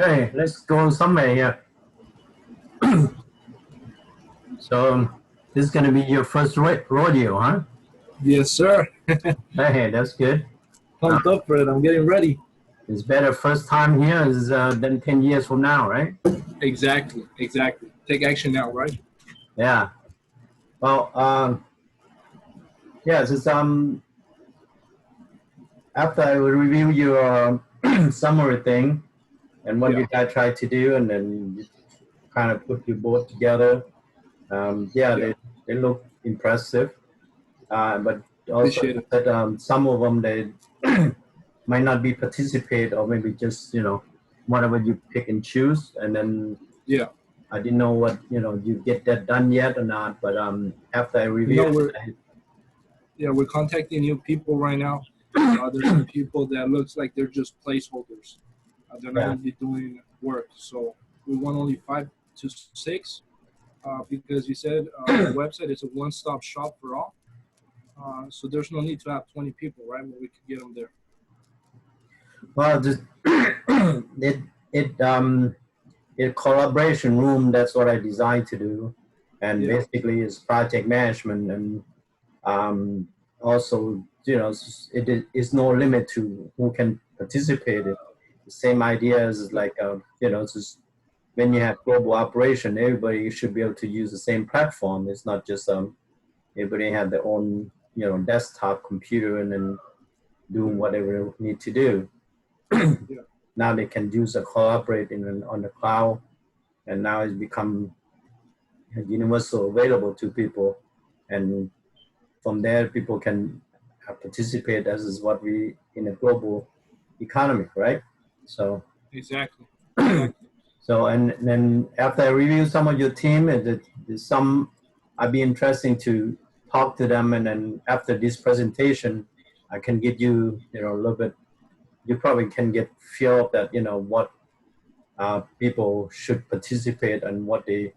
Okay, let's go somewhere here. So this is going to be your first rodeo, huh? Yes, sir. Hey, that's good. Uh, Pumped up for it. I'm getting ready. it's better first time here is than 10 years from now, right? Exactly. Exactly. Take action now, right? Yeah. Well, yes, it's after I will review your summary thing and what Yeah. you guys try to do, and then you kind of put your board together. Yeah, Yeah. they look impressive, but also Appreciate it. that some of them they might not be participate or maybe just whatever you pick and choose, and then Yeah. I didn't know what you get that done yet or not, but after I You review know, it, we're contacting new people right now. There's some people that looks like they're just placeholders. They're not yeah. going to be doing work. So we want only 5 to 6 because you said the website is a one-stop shop for all. So there's no need to have 20 people, right? Where we could get them there. Well, just it a collaboration room. That's what I designed to do, and Yeah. basically it's project management, and also it's no limit to who can participate. It the same idea as Yeah. like it's just when you have global operation, everybody should be able to use the same platform. It's not just everybody have their own desktop computer and then doing Yeah. whatever they need to do. Yeah. Now they can use a collaborate on the cloud, and now it's become universal available to people, and from there people can participate as is what we in a global economy, right? So Exactly. Exactly. so and then after I review some of your team, and some I'd be interesting to talk to them, and then after this presentation I can get a little bit, you probably can get feel of that, what people should participate and what they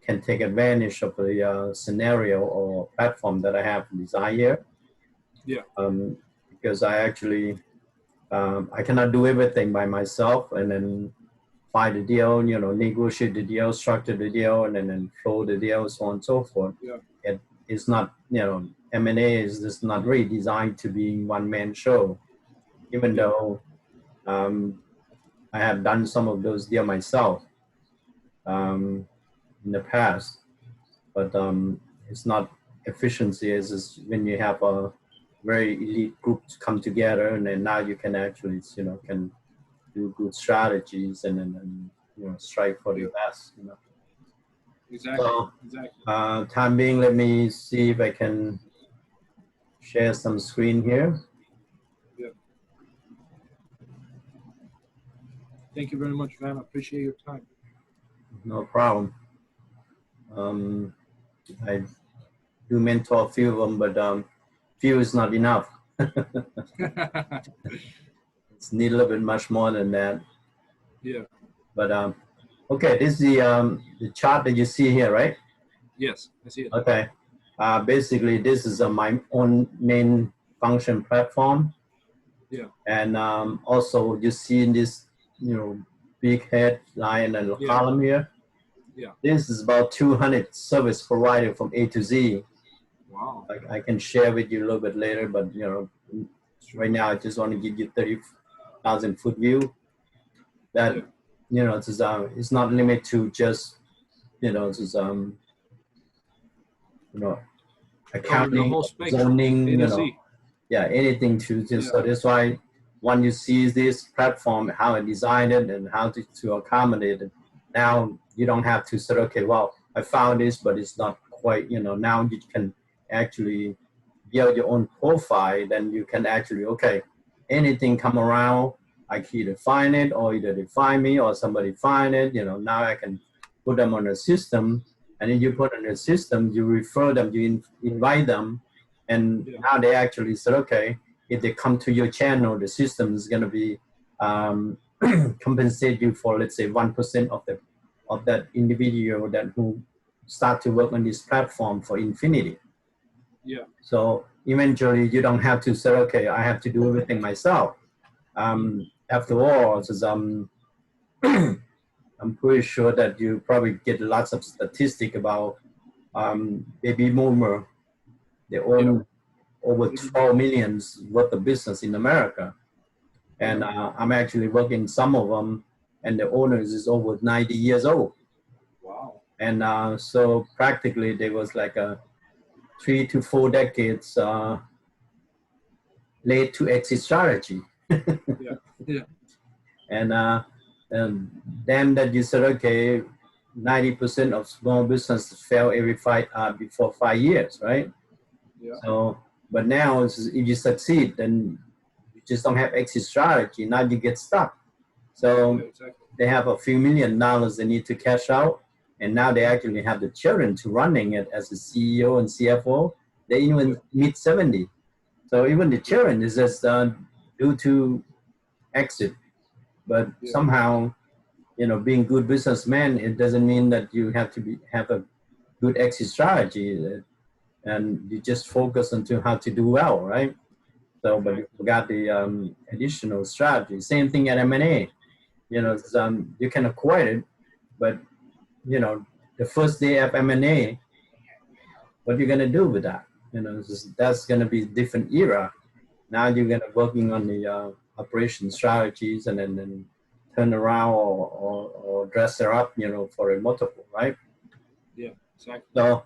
can take advantage of the scenario or platform that I have designed here. Yeah. Um, because I actually I cannot do everything by myself, and then find the deal, negotiate the deal, structure the deal, and then flow the deal, so on and so forth. Yeah. It's not, M&A is just not really designed to be one man show, even Yeah. though um, I have done some of those deals myself in the past, but it's not efficiency as is when you have a very elite group to come together, and then now you can actually can do good strategies, and then strive for the Yeah. best. Exactly. So Exactly. time being, let me see if I can share some screen here. Yeah. Thank you very much, Van. I appreciate your time. No problem. um, I do mentor a few of them, but few is not enough. It's need a little bit much more than that. Yeah. But okay, this is the chart that you see here, right? Yes, I see it. Okay. Basically, this is my own main function platform, Yeah. and also you see in this, big headline and Yeah. column here. Yeah. This is about 200 service provider from A to Z. Wow. I can share with you a little bit later, but Sure. right now I just want to give you 30,000 foot view. That Yeah. it's not limited to just it's you know Cover the accounting, whole spectrum, A zoning, to Z. yeah, anything to just. Yeah. So that's why when you see this platform, how I designed it and how to accommodate it, now you don't have to say, okay, well, I found this, but it's not quite, now you can actually build your own profile. Then you can actually, okay, anything come around, I can either find it or either they find me or somebody find it, now I can put them on the system. And then you put on the system, you refer them, you invite them, and Yeah. now they actually said, okay, if they come to your channel, the system is going to be compensate you for, let's say, 1% of that individual that who start to work on this platform for infinity. Yeah. So eventually, you don't have to say, okay, I have to do everything myself. After all, I'm pretty sure that you probably get lots of statistic about baby boomer. They Yeah. own over 12 millions worth of business in America. And I'm actually working some of them, and the owners is over 90 years old. Wow. And so practically there was like a 3 to 4 decades late to exit strategy. Yeah. Yeah. And then that you said, okay, 90% of small businesses fail every before 5 years, right? Yeah. So, but now if you succeed, then you just don't have exit strategy. Now you get stuck. So Yeah, exactly. they have a few $1 million they need to cash out, and now they actually have the children to running it as a CEO and CFO. They even mid 70. So even the children is just due to exit. But Yeah. somehow, being good businessman, it doesn't mean that you have to have a good exit strategy, and you just focus on how to do well, right? So, but you forgot the additional strategy. Same thing at M&A. You can acquire it, but the first day of M&A, what you're gonna do with that? That's gonna be different era. Now you're gonna working on the operation strategies, and then turn around or dress her up, for a multiple, right? Yeah. Exactly. So,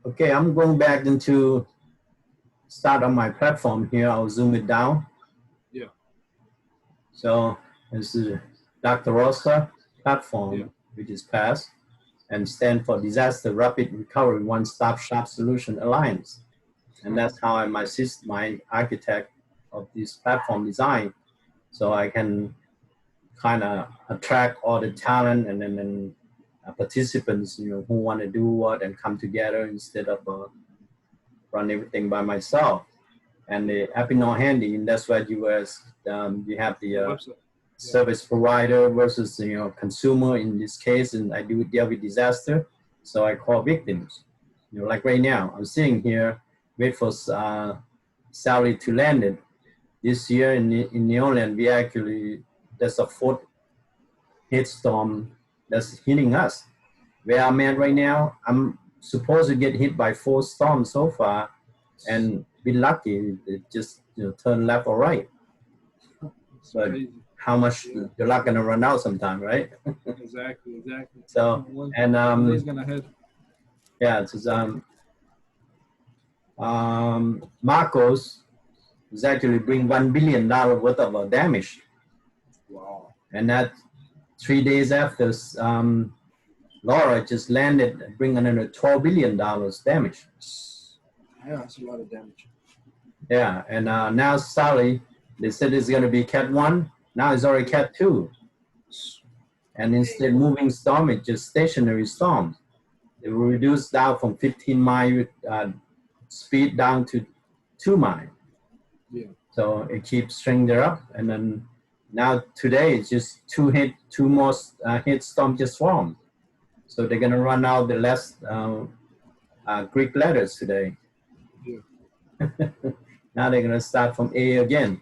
okay, I'm going back into start on my platform here. I'll zoom it down. Yeah. So this is Dr. Rosa platform, Yeah. which is PASS, and stand for Disaster Rapid Recovery One-Stop Shop Solution Alliance. And that's how I'm assist my architect of this platform design, so I can kind of attract all the talent and then participants, who want to do what and come together instead of run everything by myself. And the Appian Handy, and that's why you have the Website. service provider versus consumer in this case, and I do deal with disaster, so I call victims. Like right now, I'm sitting here, wait for salary to land it. This year in New Orleans, there's a fourth hit storm that's hitting us. Where I'm at right now, I'm supposed to get hit by 4 storms so far, and be lucky it just turn left or right. It's But crazy. how much you're not gonna run out sometime, right? Exactly. Exactly. So and One day's gonna head. yeah, it's Marcos is actually bring $1 billion worth of damage, Wow. and that 3 days after Laura just landed, bring another $12 billion damage. Yeah, that's a lot of damage. Yeah, and now Sally, they said it's gonna be Cat 1. Now it's already Cat 2. And instead moving storm, it's just stationary storm. It will reduce down from 15-mile speed down to 2 mile. Yeah. So it keeps stringing up, and then now today it's just two more hit storm just formed. So they're gonna run out the last Greek letters today. Yeah. Now they're gonna start from A again.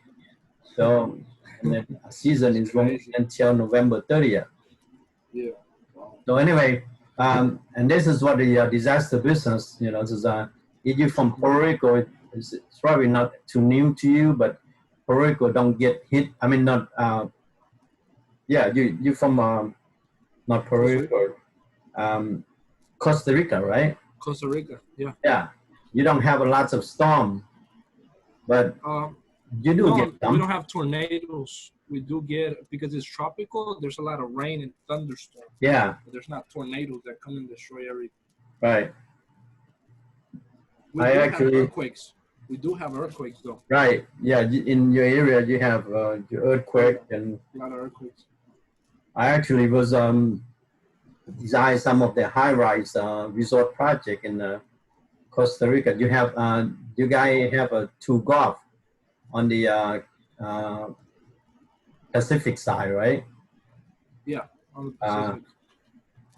So and then season is going until November 30th. Yeah. Wow. So anyway, and this is what the disaster business, this is if you're from Puerto Rico, it's probably not too new to you, but Puerto Rico don't get hit. I mean, not, yeah, you from not Puerto Rico, Costa Rica, right? Costa Rica. Yeah. Yeah, you don't have a lots of storm, but you do get some. We don't have tornadoes. We do get, because it's tropical, there's a lot of rain and thunderstorms. Yeah. But there's not tornadoes that come and destroy everything. Right. We have earthquakes. We do have earthquakes, though. Right. Yeah. In your area, you have your earthquake and a lot of earthquakes. I actually was designed some of the high-rise resort project in Costa Rica. You guys have a two golf on the Pacific side, right? Yeah, on the Pacific.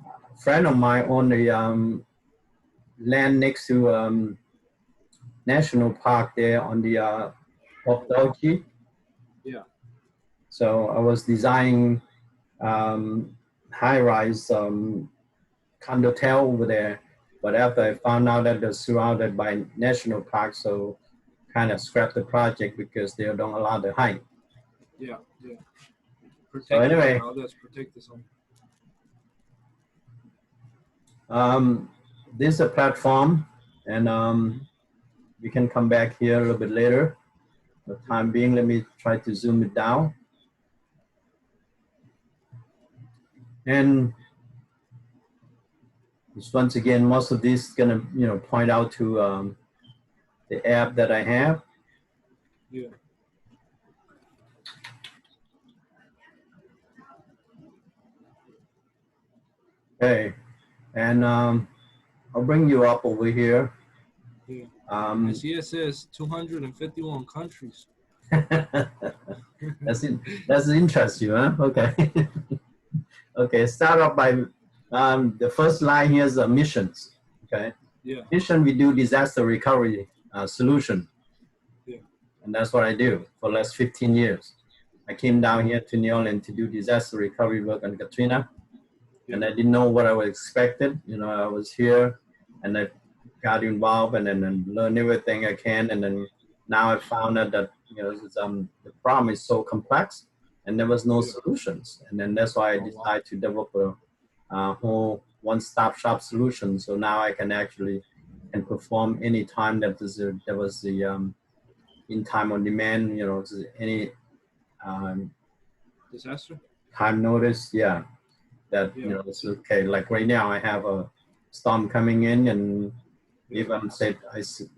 A friend of mine owned the land next to National Park there on the Okdoji. Yeah. So I was designing high-rise condotel over there. But after I found out that they're surrounded by national parks, so kind of scrapped the project because they don't allow the height. Yeah, yeah. So anyway, How does protect the zone? This is a platform, and we can come back here a little bit later. For the time being, let me try to zoom it down. And just once again, most of this is gonna, point out to the app that I have. Yeah. Okay, and I'll bring you up over here. Yeah. I see it says 251 countries. That's interest you, huh? Okay. Okay, start off by the first line here is missions. Okay. Yeah. Mission, we do disaster recovery solution. Yeah. And that's what I do for the last 15 years. I came down here to New Orleans to do disaster recovery work on Katrina. Yeah. And I didn't know what I was expected. I was here and I got involved and then learned everything I can. And then now I found out that, the problem is so complex and there was no solutions. And then that's why I decided to develop a whole one-stop shop solution. So now I can actually perform any time that there was the in time on demand, any disaster time notice. Yeah. That, it's okay. Like right now I have a storm coming in and if I'm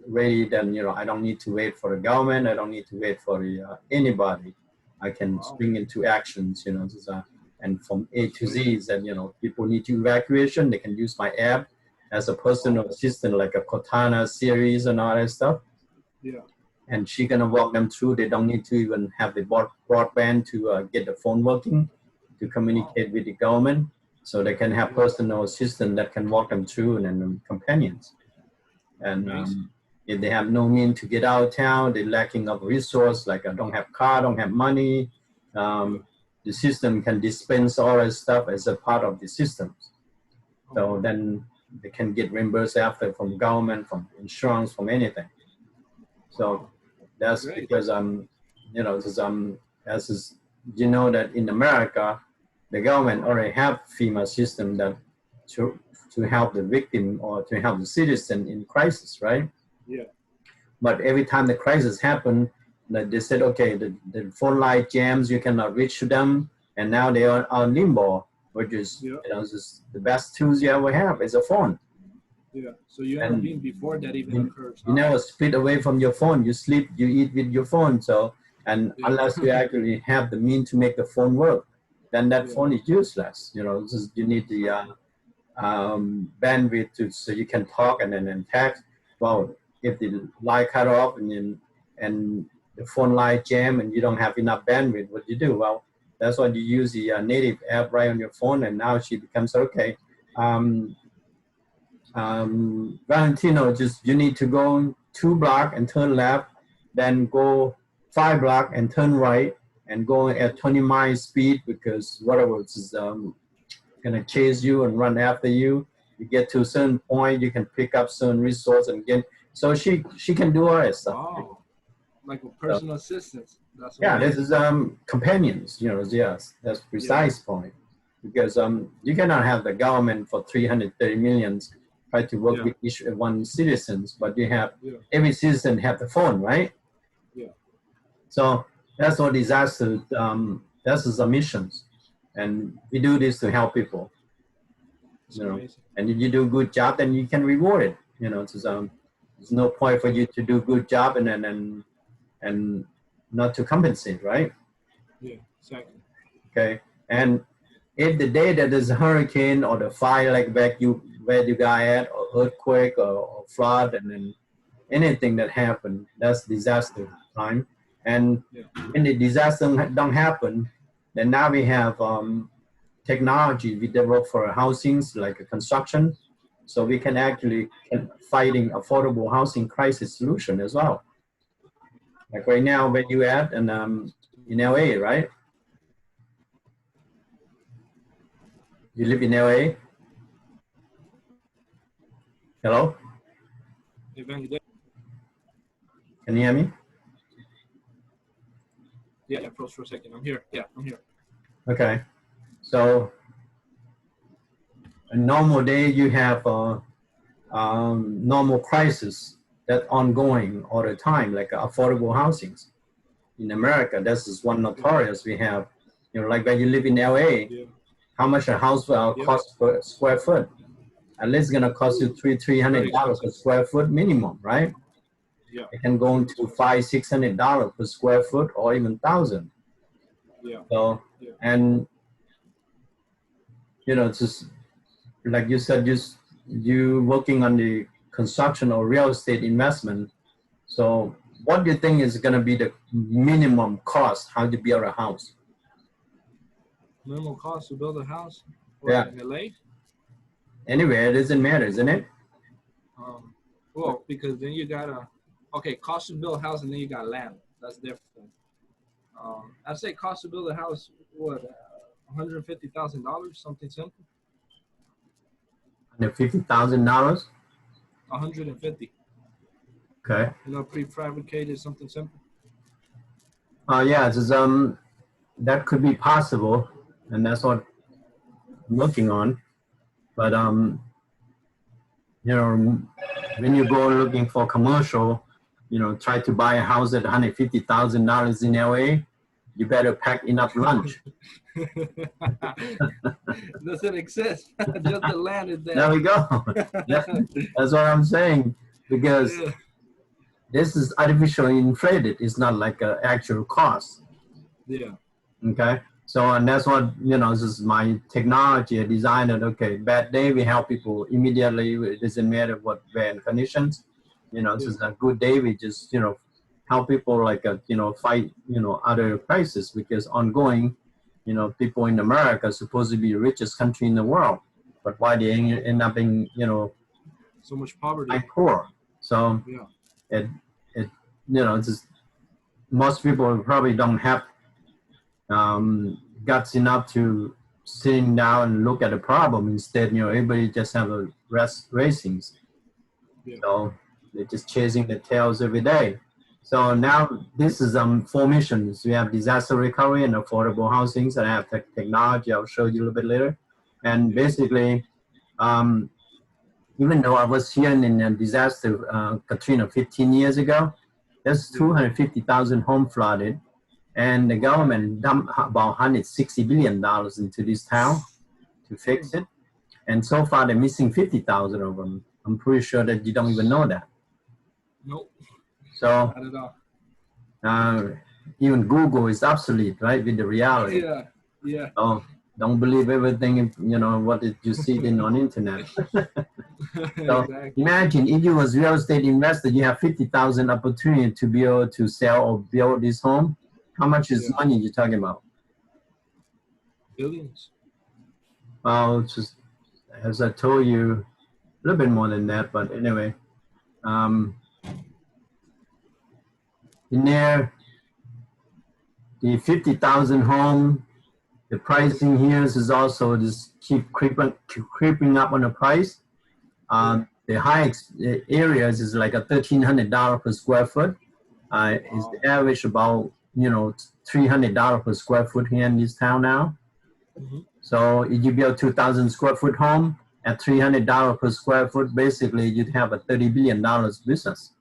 ready, then, I don't need to wait for the government. I don't need to wait for anybody. I can spring into actions, and from A to Z is that, people need to evacuation. They can use my app as a personal assistant, like a Cortana series and all that stuff. Yeah. And she's going to walk them through. They don't need to even have the broadband to get the phone working to communicate with the government. So they can have personal assistant that can walk them through and then companions. And if they have no means to get out of town, they're lacking of resource, like I don't have car, don't have money, the system can dispense all that stuff as a part of the system. So then they can get reimbursed after from government, from insurance, from anything. So that's because that in America, the government already have FEMA system that to help the victim or to help the citizen in crisis, right? Yeah. But every time the crisis happened, they said, okay, the phone line jams, you cannot reach them, and now they are on limbo, which is just the best tools you ever have is a phone. Yeah. So you intervene before that even occurs. You never split away from your phone. You sleep, you eat with your phone. So, and unless you actually have the means to make the phone work, then that phone is useless. You need the bandwidth so you can talk and then text. Well, if the line cut off and the phone line jam and you don't have enough bandwidth, what do you do? Well, that's why you use the native app right on your phone, and now she becomes okay. Valentino, you need to go 2 blocks and turn left, then go 5 blocks and turn right, and go at 20 miles speed because whatever is gonna chase you and run after you. You get to a certain point, you can pick up certain resource and get. So she can do all that stuff. Oh, like a personal assistant. That's this is companions. Yes, that's precise point. Because you cannot have the government for 330 million try to work with each one citizens, but you have every citizen have the phone, right? Yeah. So that's what disaster. That's the missions, and we do this to help people. And if you do a good job, then you can reward it. There's no point for you to do a good job and not to compensate, right? Yeah, exactly. Okay, and if the day that there's a hurricane or the fire like where you got at, or earthquake or flood, and then anything that happened, that's disaster time. And when the disaster don't happen, then now we have technology we develop for housings like a construction, so we can actually fighting affordable housing crisis solution as well. Like right now, where you at, and in LA, right? You live in LA? Hello? Evangelist. Can you hear me? Yeah, froze for a second. I'm here. Yeah, I'm here. Okay. So a normal day, you have normal crisis that ongoing all the time, like affordable housings. In America, this is one notorious we have. You know, like when you live in LA, Yeah. how much a house cost per square foot? At least gonna cost you Very $300 per expensive. square foot minimum, right? Yeah. It can go Very into expensive. $500-600 per square foot, or even thousand. Yeah. So, Yeah. and you know, just like you said, just you working on the construction or real estate investment. So, what do you think is gonna be the minimum cost how to build a house? Minimum cost to build a house. What Yeah. in LA? Anyway, it doesn't matter, isn't it? Well, because then you gotta cost to build a house and then you got land. That's different. I'd say cost to build a house, what, $150,000, something simple. $150,000. 150. Okay. Prefabricated, something simple. Yeah, it's, that could be possible, and that's what I'm looking on. But you know, when you go looking for commercial, you know, try to buy a house at $150,000 in LA, you better pack enough lunch. Doesn't exist. Just the land is There there. we go. That's what I'm saying, because Yeah. this is artificially inflated. It's not like an actual cost. Yeah. Okay. So, and that's what, you know, this is my technology. I designed it. Okay, bad day, we help people immediately. It doesn't matter what bad conditions. You know, this is a good day. We just, you know, help people like, you know, fight, you know, other crises, because ongoing, you know, people in America are supposed to be the richest country in the world, but why they end up in, you know, So much poverty. poor. So Yeah. it, you know, just most people probably don't have guts enough to sitting down and look at the problem. Instead, you know, everybody just have a racings. Yeah. So they're just chasing the tails every day. So now this is four missions. We have disaster recovery and affordable housings, and I have technology. I'll show you a little bit later. And basically, um, even though I was here in a disaster, Katrina 15 years ago, there's 250,000 home flooded, and the government dumped about $160 billion into this town to fix it. And so far, they're missing 50,000 of them. I'm pretty sure that you don't even know that. Nope. So Not at all. even Google is obsolete, right, with the reality. Yeah. Yeah. So don't believe everything, you know, what you see in on internet. So Exactly. imagine if you was real estate investor, you have 50,000 opportunity to be able to sell or build this home. How much is Yeah. money you're talking about? Billions. Well, just as I told you, a little bit more than that, but anyway, in there, the 50,000 home, the pricing here is also just keep creeping up on the price. The high areas is like a $1,300 per square foot. Is the average about, you know, $300 per square foot here in this town now. So if you build 2,000 square foot home at $300 per square foot, basically you'd have a $30 billion business.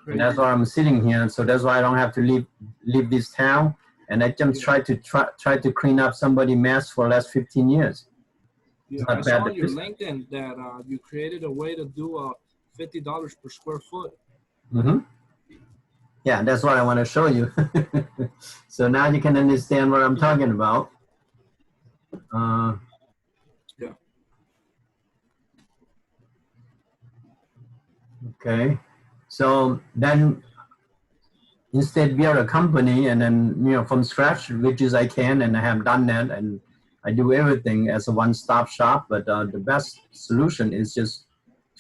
And that's why I'm sitting here. So that's why I don't have to leave this town. And I just try to clean up somebody's mess for the last 15 years. Yeah, I saw on your LinkedIn that you created a way to do $50 per square foot. Mm-hmm. Yeah, that's what I want to show you. So now you can understand what I'm talking about. Yeah. Okay. So then instead we are a company, and then, you know, from scratch, which is I can, and I have done that, and I do everything as a one-stop shop. But the best solution is just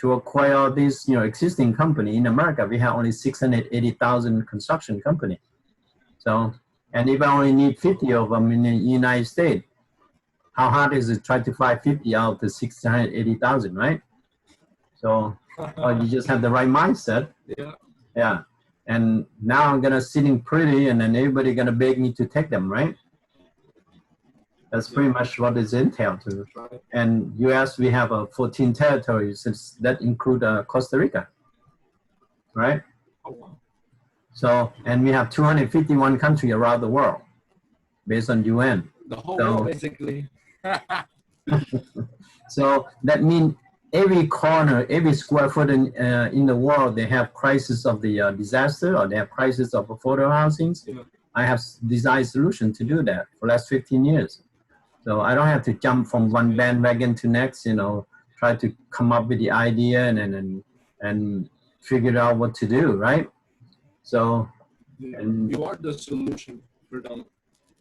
to acquire this, you know, existing company. In America, we have only 680,000 construction company. So, and if I only need 50 of them in the United States, how hard is it try to fly 50 out to 680,000, right? So you just have the right mindset. Yeah. Yeah. And now I'm gonna sitting pretty, and then everybody gonna beg me to take them, right? That's pretty much what is entailed to. Right. And U.S. we have 14 territories, that include Costa Rica, right? Oh, wow. So, and we have 251 countries around the world, based on UN. The whole world, basically. So that means every corner, every square foot in the world, they have crisis of the disaster, or they have crisis of affordable housing. Yeah. I have designed solution to do that for the last 15 years. So I don't have to jump from one bandwagon to next, try to come up with the idea and figure out what to do, right? So, Yeah. and You are the solution for them.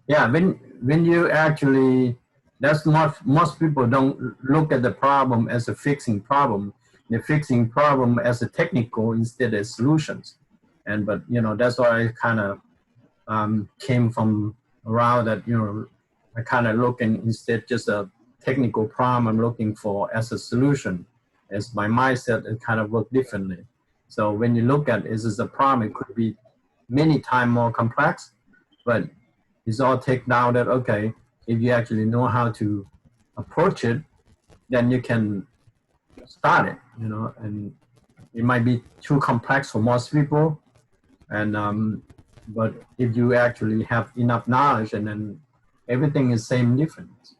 yeah, when you actually, that's not, most people don't look at the problem as a fixing problem. They're fixing problem as a technical instead of solutions. But that's why I kind of came from around that, I kind of looking instead just a technical problem I'm looking for as a solution. As my mindset, it kind of work differently. So when you look at is a problem, it could be many times more complex, but it's all take down that, okay, if you actually know how to approach it, then you can start it, and it might be too complex for most people. And but if you actually have enough knowledge, and then everything is same difference.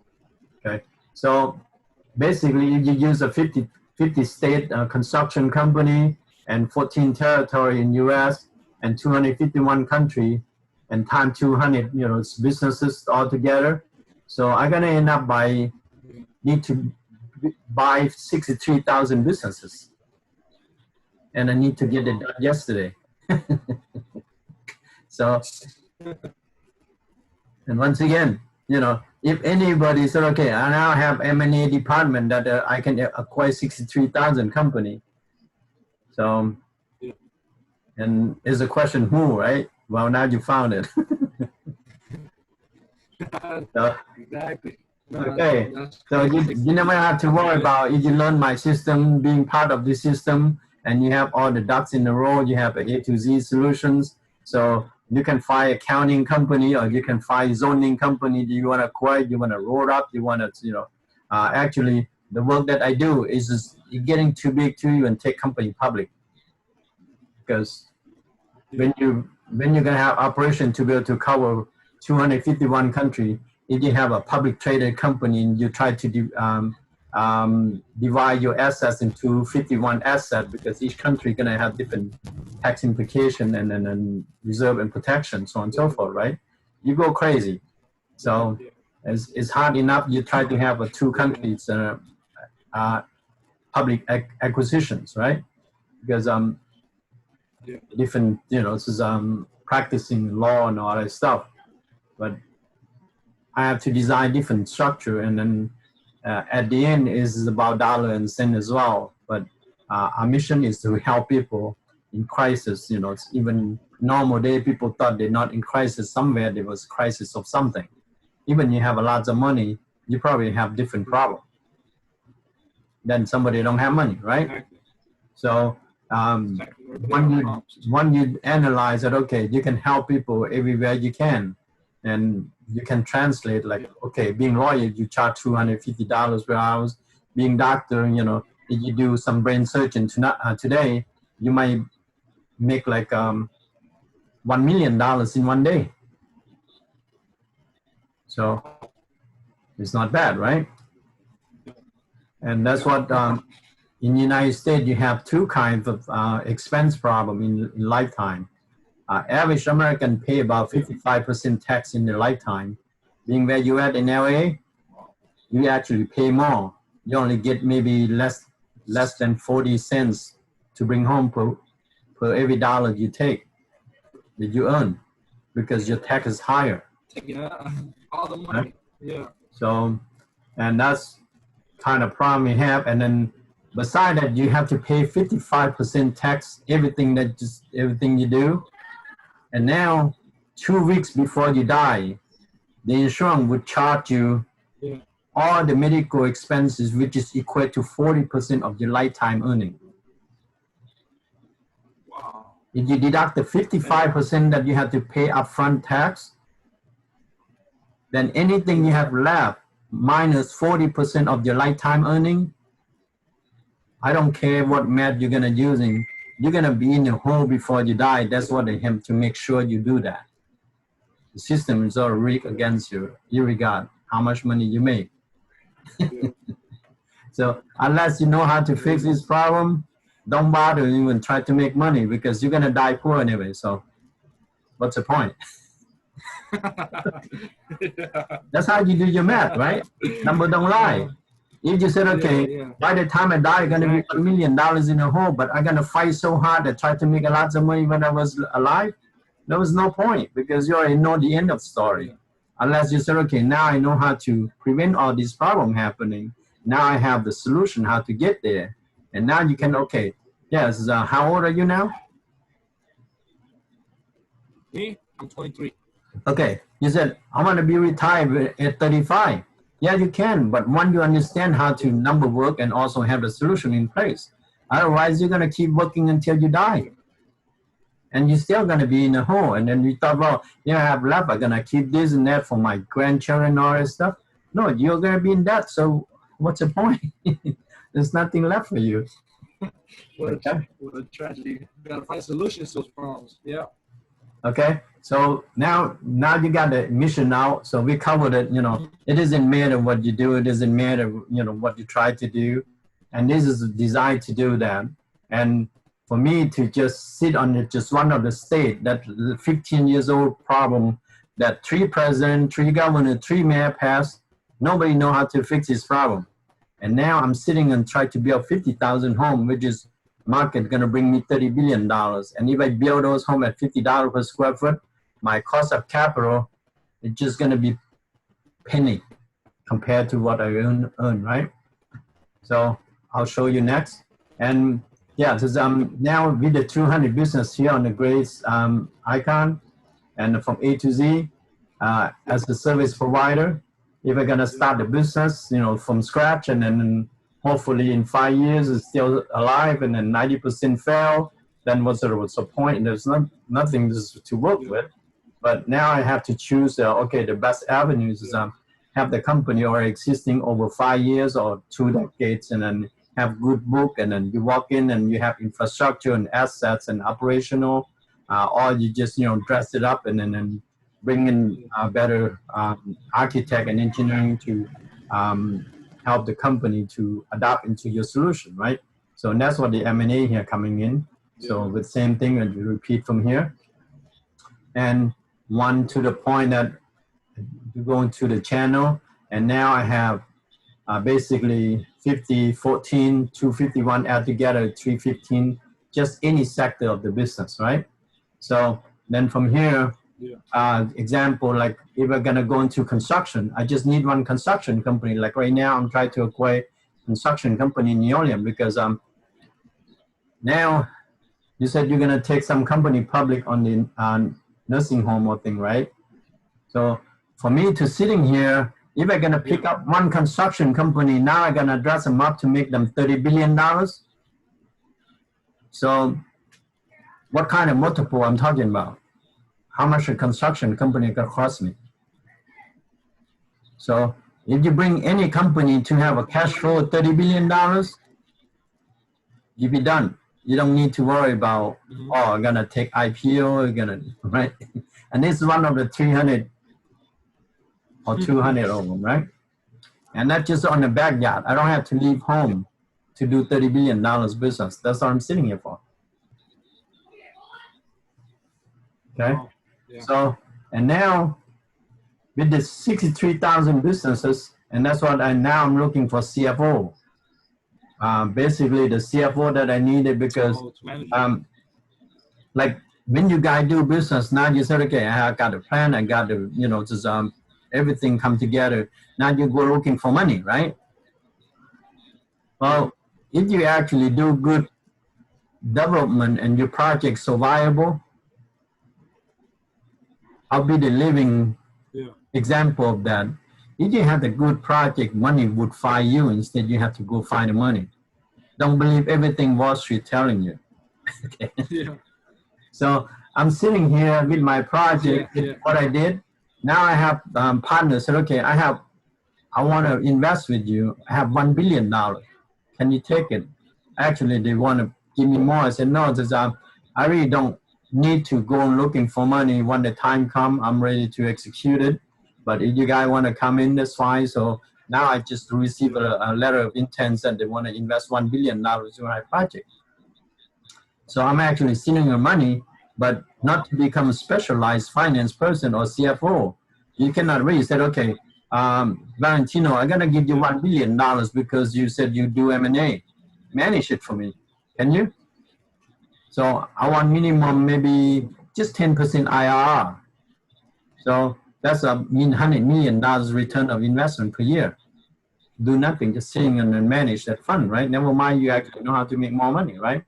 Okay, so basically, if you use a 50 state construction company and 14 territory in U.S. and 251 country, and time 200, businesses all together. So I'm gonna end up need to buy 63,000 businesses, and I need to get it done yesterday. So, and once again, if anybody said, okay, I now have M&A department that I can acquire 63,000 company. So, and is a question who, right? Well, now you found it. So, Exactly. No, okay, so crazy. you never have to worry about if you learn my system, being part of this system, and you have all the ducks in a row, you have A to Z solutions. So you can find accounting company, or you can find zoning company that you want to acquire, you want to roll up, you want to, actually the work that I do is just getting too big to you and take company public. Because when you're gonna have operation to be able to cover 251 countries, if you have a public traded company and you try to divide your assets into 51 assets, because each country gonna have different tax implication and reserve and protection, so on and so forth, right? You go crazy. So it's hard enough you try to have two countries public acquisitions, right? Because different, this is practicing law and all that stuff, but I have to design different structure, and then at the end is about dollar and cent as well. But our mission is to help people in crisis. It's even normal day people thought they're not in crisis somewhere, there was crisis of something. Even you have a lot of money, you probably have different problem than somebody don't have money, right? So when you analyze that, okay, you can help people everywhere you can, and you can translate like, okay, being lawyer, you charge $250 per hour. Being doctor, if you do some brain surgeon today, you might make like $1 million in one day. So it's not bad, right? And that's what in the United States, you have two kinds of expense problem in lifetime. Average American pay about 55% tax in their lifetime. Being where you at in LA, you actually pay more. You only get maybe less than 40 cents to bring home per every dollar you take that you earn, because your tax is higher. Yeah, all the money. Right? Yeah. So, and that's kind of problem you have. And then beside that, you have to pay 55% tax, everything you do. And now, 2 weeks before you die, the insurance would charge you all the medical expenses, which is equal to 40% of your lifetime earning. Wow. If you deduct the 55% that you have to pay upfront tax, then anything you have left minus 40% of your lifetime earning, I don't care what math you're gonna using, you're gonna be in the hole before you die. That's what they have to make sure you do that. The system is all rigged against you, irregard how much money you make. So unless you know how to fix this problem, don't bother even try to make money because you're gonna die poor anyway. So what's the point? That's how you do your math, right? Number don't lie. If you said, okay, by the time I die, I'm gonna be $1 million in a hole, but I'm gonna fight so hard to try to make a lot of money when I was alive, there was no point because you already know the end of the story. Unless you said, okay, now I know how to prevent all these problems happening. Now I have the solution how to get there. And now you can, okay, yes, how old are you now? Me? I'm 23. Okay, you said, I want to be retired at 35. Yeah, you can, but once you understand how to number work and also have the solution in place, otherwise you're going to keep working until you die. And you're still going to be in a hole. And then you thought, well, I have left, I'm going to keep this and that for my grandchildren and all that stuff. No, you're going to be in debt, so what's the point? There's nothing left for you. What a tragedy. You gotta find solutions to those problems. Yeah. Okay, so now you got the mission out. So we covered it. It doesn't matter what you do. It doesn't matter what you try to do, and this is designed to do that. And for me to just sit on it, just one of the state that 15 years old problem that 3 president, 3 governor, 3 mayor passed, nobody know how to fix this problem. And now I'm sitting and try to build 50,000 homes, which is market going to bring me $30 billion. And if I build those homes at $50 per square foot, my cost of capital is just going to be penny compared to what I earn, right? So I'll show you next. And yeah, so now with the 200 business here on the Grace icon, and from A to Z as a service provider. If we're gonna start the business, from scratch, and then hopefully in 5 years it's still alive, and then 90% fail, then what's the point? There's nothing to work with. But now I have to choose. Okay, the best avenues is have the company already existing over 5 years or 2 decades, and then have good book, and then you walk in and you have infrastructure and assets and operational, or you just dress it up and then bring in better architect and engineering to help the company to adapt into your solution, right? So that's what the M&A here coming in. So the same thing, and you repeat from here. And one to the point that you go into the channel, and now I have basically 50, 14, 251 add together, 315, just any sector of the business, right? So then from here, example, like if we're gonna go into construction, I just need one construction company. Like right now, I'm trying to acquire construction company in New Orleans because now you said you're gonna take some company public on the nursing home or thing, right? So for me to sitting here, if I'm gonna pick up one construction company, now I'm gonna dress them up to make them $30 billion. So what kind of multiple I'm talking about? How much a construction company can cost me? So if you bring any company to have a cash flow of $30 billion, you be done. You don't need to worry about, I'm gonna take IPO, right? And this is one of the 300 or 200 of them, right? And that's just on the backyard. I don't have to leave home to do $30 billion business. That's what I'm sitting here for. Okay? So, and now with the 63,000 businesses, and that's what I'm looking for CFO. Basically the CFO that I needed because like when you guys do business, now you said, okay, I got a plan, I got the, just everything come together. Now you go looking for money, right? Well, if you actually do good development and your project so viable, I'll be the living example of that. if you had a good project, money would find you. Instead, you have to go find the money. Don't believe everything Wall Street telling you. Okay. Yeah. So I'm sitting here with my project. Yeah. What I did. Now I have partners said, okay, I want to invest with you. I have $1 billion. Can you take it? Actually, they want to give me more. I said, no, I really don't need to go looking for money. When the time comes, I'm ready to execute it. But if you guys want to come in, that's fine. So now I just received a letter of intent that they want to invest $1 billion in my project. So I'm actually sending your money, but not to become a specialized finance person or CFO. You cannot really say, okay, Valentino, I'm going to give you $1 billion because you said you do M&A. Manage it for me. Can you? So I want minimum maybe just 10% IRR. So that's $100 million return of investment per year. Do nothing, just sitting and manage that fund, right? Never mind, you actually know how to make more money, right?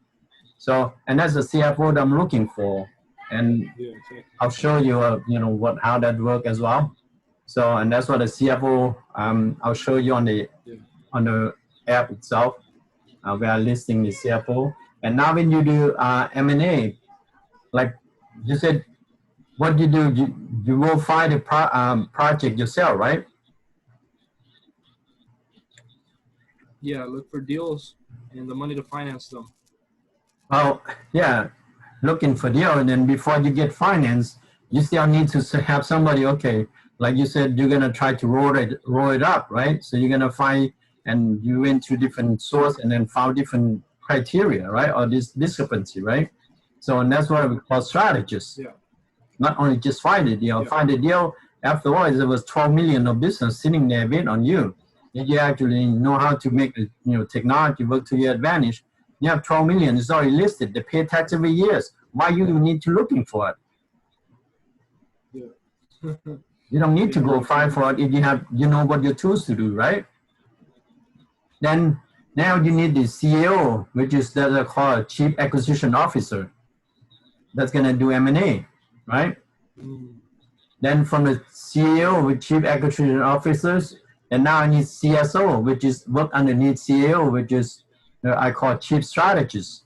So, and that's the CFO that I'm looking for. And I'll show you, how that works as well. So, and that's what the CFO, I'll show you on the app itself. We are listing the CFO. And now when you do M&A, like you said, what you do, you will find a project yourself, right? Yeah, look for deals and the money to finance them. Oh, yeah, looking for deal. And then before you get finance, you still need to have somebody, okay, like you said, you're going to try to roll it up, right? So you're going to find, and you went to different source and then found different criteria, right? Or this discrepancy, right? So, and that's what we call strategists. Yeah. Not only just find a deal, find a deal. Afterwards, there was 12 million of business sitting there waiting on you. If you actually know how to make the technology work to your advantage, you have 12 million. It's already listed. They pay tax every year. Why you need to looking for it? Yeah. You don't need to go find for it if you know what your tools to do, right? Then now you need the CEO, which is that they call Chief Acquisition Officer. That's gonna do M&A, right? Then from the CEO with Chief Acquisition Officers, and now I need CSO, which is work underneath CEO, which is I call Chief Strategist.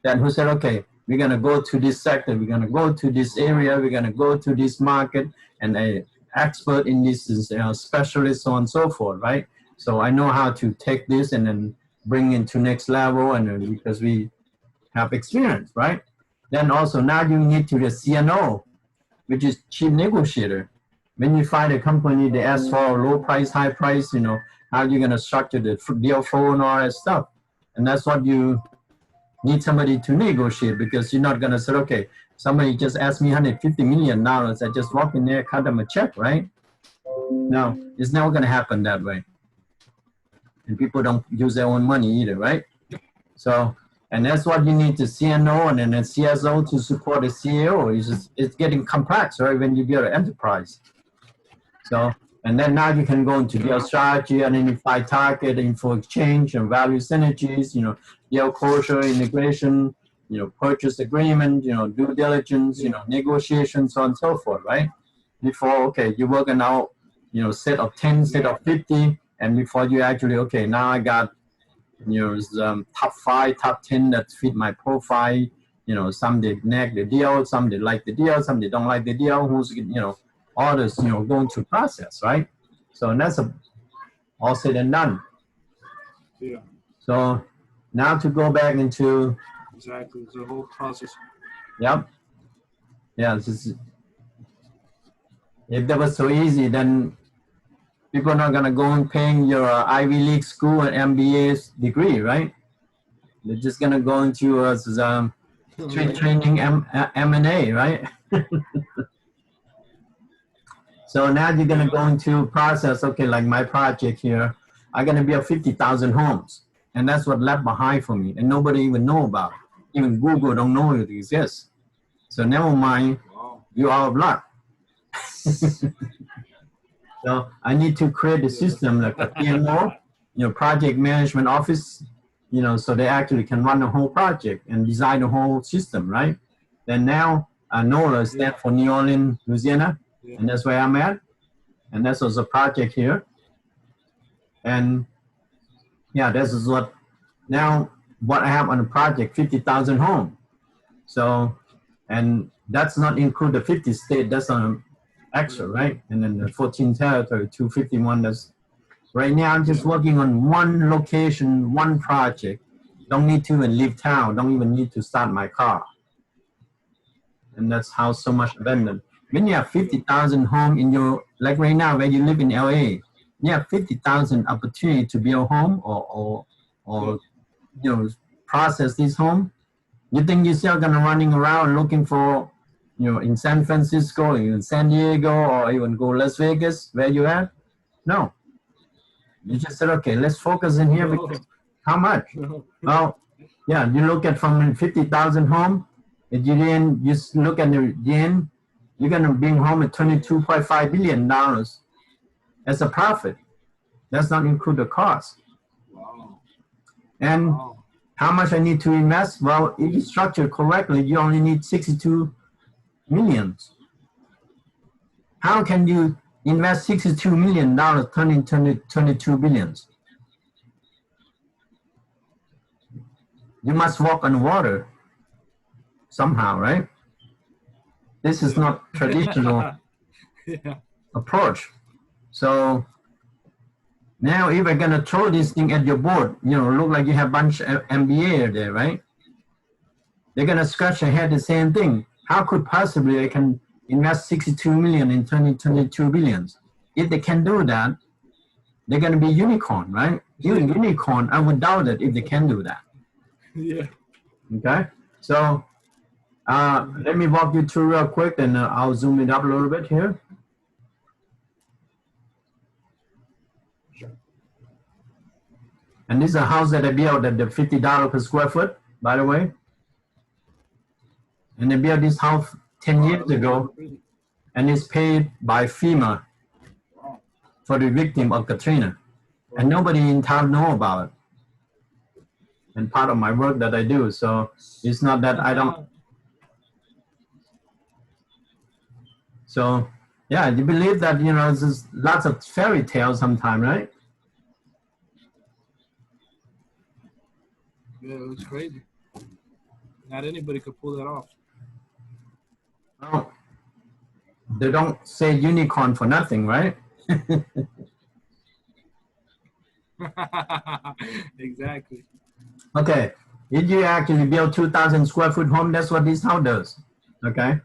Then who said, okay, we're gonna go to this sector, we're gonna go to this area, we're gonna go to this market, and a expert in this is specialist, so on and so forth, right? So I know how to take this and then bring it to next level, and then because we have experience, right? Then also now you need to the CNO, which is chief negotiator. When you find a company, they ask for low price, high price, how you gonna structure the deal flow and all that stuff. And that's what you need somebody to negotiate, because you're not gonna say, okay, somebody just asked me $150 million, I just walk in there, cut them a check, right? No, it's never gonna happen that way. And people don't use their own money either, right? So, and that's what you need the CNO and then the CSO to support the CEO. It's getting complex, right, when you build an enterprise. So, and then now you can go into deal strategy, identify target, info exchange, and value synergies, deal closure, integration, purchase agreement, due diligence, negotiations, so on and so forth, right? Before, okay, you're working out, set of 10, set of 50, and before you actually, okay, now I got, top 5, top 10 that fit my profile. Some they nag the deal, some they like the deal, some they don't like the deal. Who's, all this, going through process, right? So that's all said and done. Yeah. So now to go back into. Exactly, it's a whole process. Yep. Yeah. If that was so easy, then people are not gonna go and paying your Ivy League school and MBA degree, right? They're just gonna go into training M&A, right? So now you're gonna go into process. Okay, like my project here, I'm gonna build 50,000 homes, and that's what left behind for me, and nobody even know about it. Even Google don't know it exists. So never mind, you're out of luck. So I need to create a system like a PMO, project management office, so they actually can run the whole project and design the whole system, right? Then now NOLA stands for New Orleans, Louisiana, and that's where I'm at. And this was a project here. And yeah, this is what I have on the project, 50,000 home. So, and that's not include the 50 state, that's on extra, right? And then the 14 territory, 251, that's right now I'm just working on one location, one project. Don't need to even leave town, don't even need to start my car. And that's how so much abandoned. When you have 50,000 home in your, like right now where you live in LA, you have 50,000 opportunity to build a home or you know, process this home. You think you're still gonna running around looking for, you know, in San Francisco, in San Diego, or even go Las Vegas, where you at? No. You just said, okay, let's focus in here. Because how much? Well, yeah, you look at from 50,000 home. If you didn't just look at the end, you're gonna bring home at $22.5 billion as a profit. That's not include the cost. Wow. And how much I need to invest? Well, if you structure correctly, you only need 62 millions. How can you invest $62 million turn into 22 billions? You must walk on water somehow, right? This is not traditional approach. So now if we're gonna throw this thing at your board, you know, look like you have a bunch of MBA there, right? They're gonna scratch their head the same thing. How could possibly I can invest 62 million in 22 billions? If they can do that, they're gonna be unicorn, right? Even unicorn, I would doubt it if they can do that. Yeah. Okay, so let me walk you through real quick, and I'll zoom it up a little bit here. And this is a house that I built at the $50 per square foot, by the way. And they built this house 10 years ago, and it's paid by FEMA for the victim of Katrina. And nobody in town know about it. And part of my work that I do, so it's not that I don't. So yeah, you believe that, you know, there's lots of fairy tales sometimes, right? Yeah, it was crazy. Not anybody could pull that off. Well, they don't say unicorn for nothing, right? Exactly. Okay, if you actually build 2,000 square foot home, that's what this house does. Okay,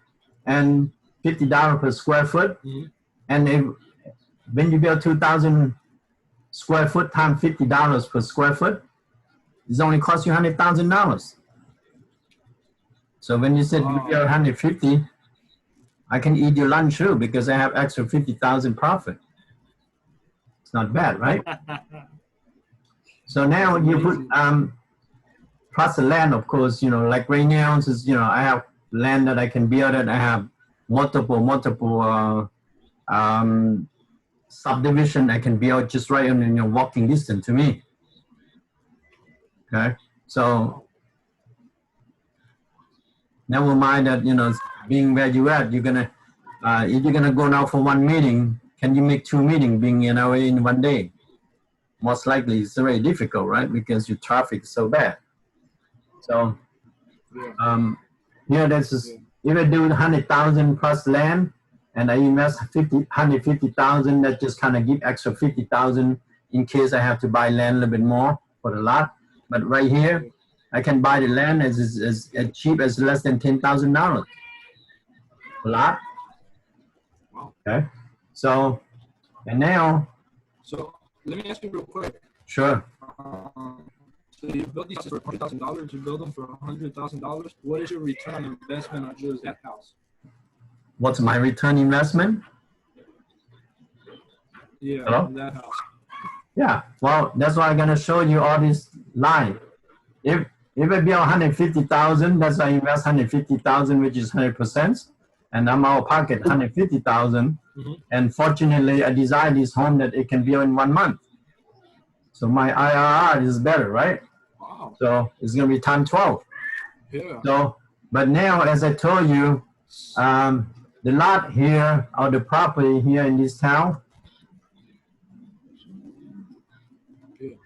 and $50 per square foot. And if, when you build 2,000 square foot times $50 per square foot, it's only cost you $100,000. So when you said you build 150, I can eat your lunch too because I have extra 50,000 profit. It's not bad, right? So now you put plus the land, of course, you know, like right now, is, you know, I have land that I can build it. I have multiple subdivision I can build just right in your walking distance to me. Okay, so never mind that, you know, being where you at, you're gonna if you're gonna go now for one meeting, can you make 2 meetings being in LA in one day? Most likely it's very difficult, right? Because your traffic is so bad. So yeah, that's just, if I do 100,000 plus land and I invest 150,000, that just kind of give extra 50,000 in case I have to buy land a little bit more for the lot. But right here, I can buy the land as cheap as less than $10,000 a lot. Okay, so and now. So let me ask you real quick. Sure. So you build these for $100,000. You build them for $100,000. What is your return on investment on just that house? What's my return investment? Yeah, hello? On that house. Yeah, well, that's why I'm gonna show you all this line. If I build 150,000, that's why I invest 150,000, which is 100%, and I'm out of pocket 150,000. And fortunately, I designed this home that it can build in 1 month. So my IRR is better, right? Wow. So it's gonna be time 12. Yeah. So, but now, as I told you, the lot here or the property here in this town Yeah.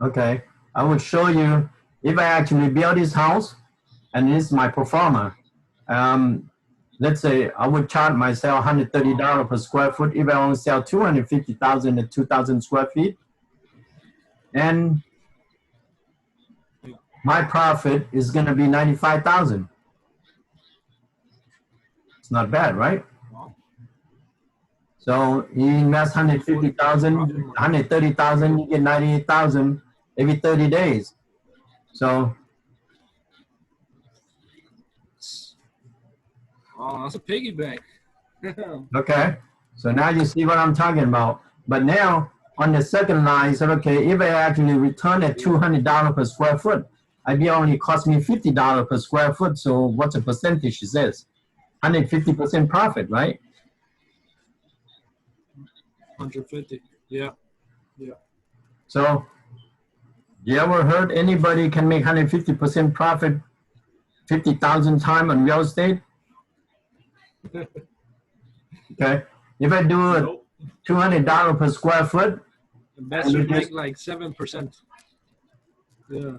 Okay, I will show you if I actually build this house, and this is my pro forma. Let's say I would charge myself $130 per square foot if I only sell 250,000 at 2,000 square feet, and my profit is going to be 95,000. It's not bad, right? Wow. So you invest 150,000, 130,000, you get 98,000 every 30 days. So Oh, that's a piggy bank. okay, so now you see what I'm talking about. But now on the second line, you said, okay, if I actually return at $200 per square foot, IB only cost me $50 per square foot. So what's the percentage is this? 150% profit, right? 150. Yeah. Yeah. So you ever heard anybody can make 150% profit 50,000 times on real estate? Okay. If I do Nope. $200 per square foot, Investors make like 7%. Yeah.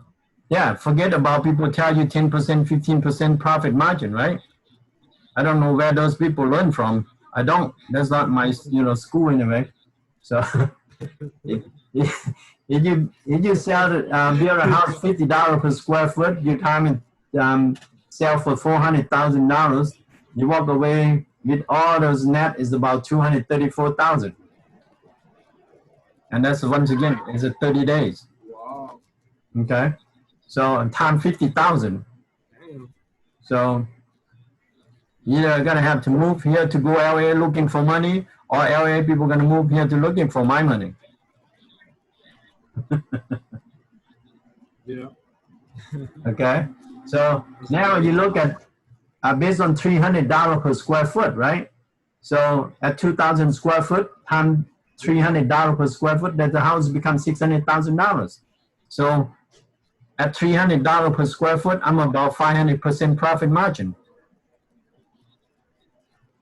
yeah, forget about people tell you 10%, 15% profit margin, right? I don't know where those people learn from. I don't. That's not my, school anyway. So if you sell build a house $50 per square foot, you come and sell for $400,000. You walk away with all those net is about 234,000, and that's once again is a 30 days. Wow. Okay, so time 50,000. So you're gonna have to move here to go LA looking for money, or LA people gonna move here to looking for my money. Yeah. Okay, so now you look at based on $300 per square foot, right? So at 2,000 square foot times $300 per square foot, that the house becomes $600,000. So at $300 per square foot, I'm about 500% profit margin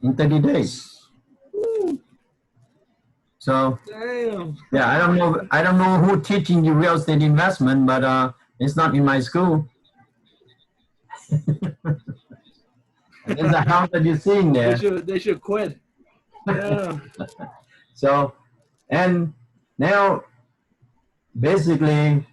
in 30 days. So Damn. yeah, I don't know who teaching you real estate investment, but it's not in my school. There's a house that you're seeing there. They should quit. Yeah. So, and now basically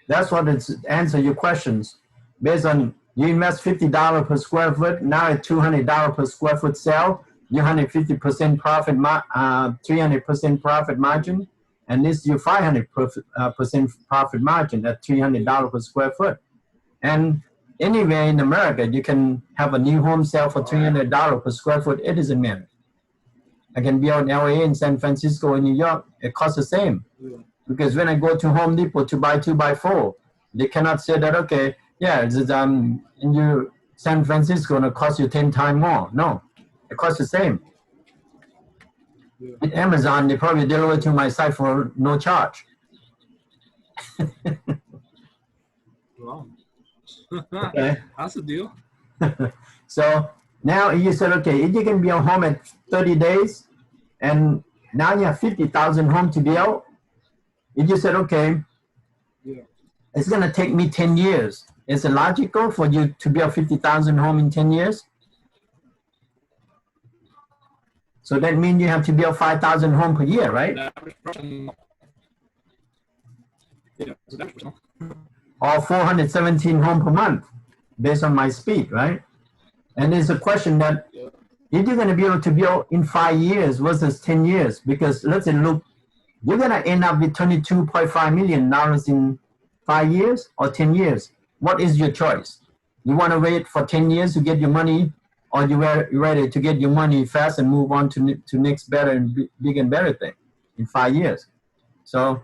that's what it's answer your questions. Based on you invest $50 per square foot, now at $200 per square foot sale, you 150% profit, 300% profit margin, and this your 500% profit margin at $300 per square foot. And anywhere in America, you can have a new home sale for $300 per square foot. It doesn't matter. I can be out in LA, in San Francisco, in New York. It costs the same. Yeah. Because when I go to Home Depot to buy 2x4, they cannot say that, okay, yeah, it's, in your San Francisco, and it costs you 10 times more. No, it costs the same. Yeah. With Amazon, they probably deliver to my site for no charge. Wow. Okay. That's a deal. So now you said, okay, if you can build a home at 30 days, and now you have 50,000 home to build, if you said, okay, yeah, it's going to take me 10 years. Is it logical for you to build 50,000 home in 10 years? So that means you have to build 5,000 home per year, right? Yeah. Or 417 home per month, based on my speed, right? And there's a question that if you're going to be able to build in 5 years versus 10 years, because let's say, look, you're going to end up with $22.5 million in 5 years or 10 years. What is your choice? You want to wait for 10 years to get your money, or you are ready to get your money fast and move on to next better and big and better thing in 5 years? So,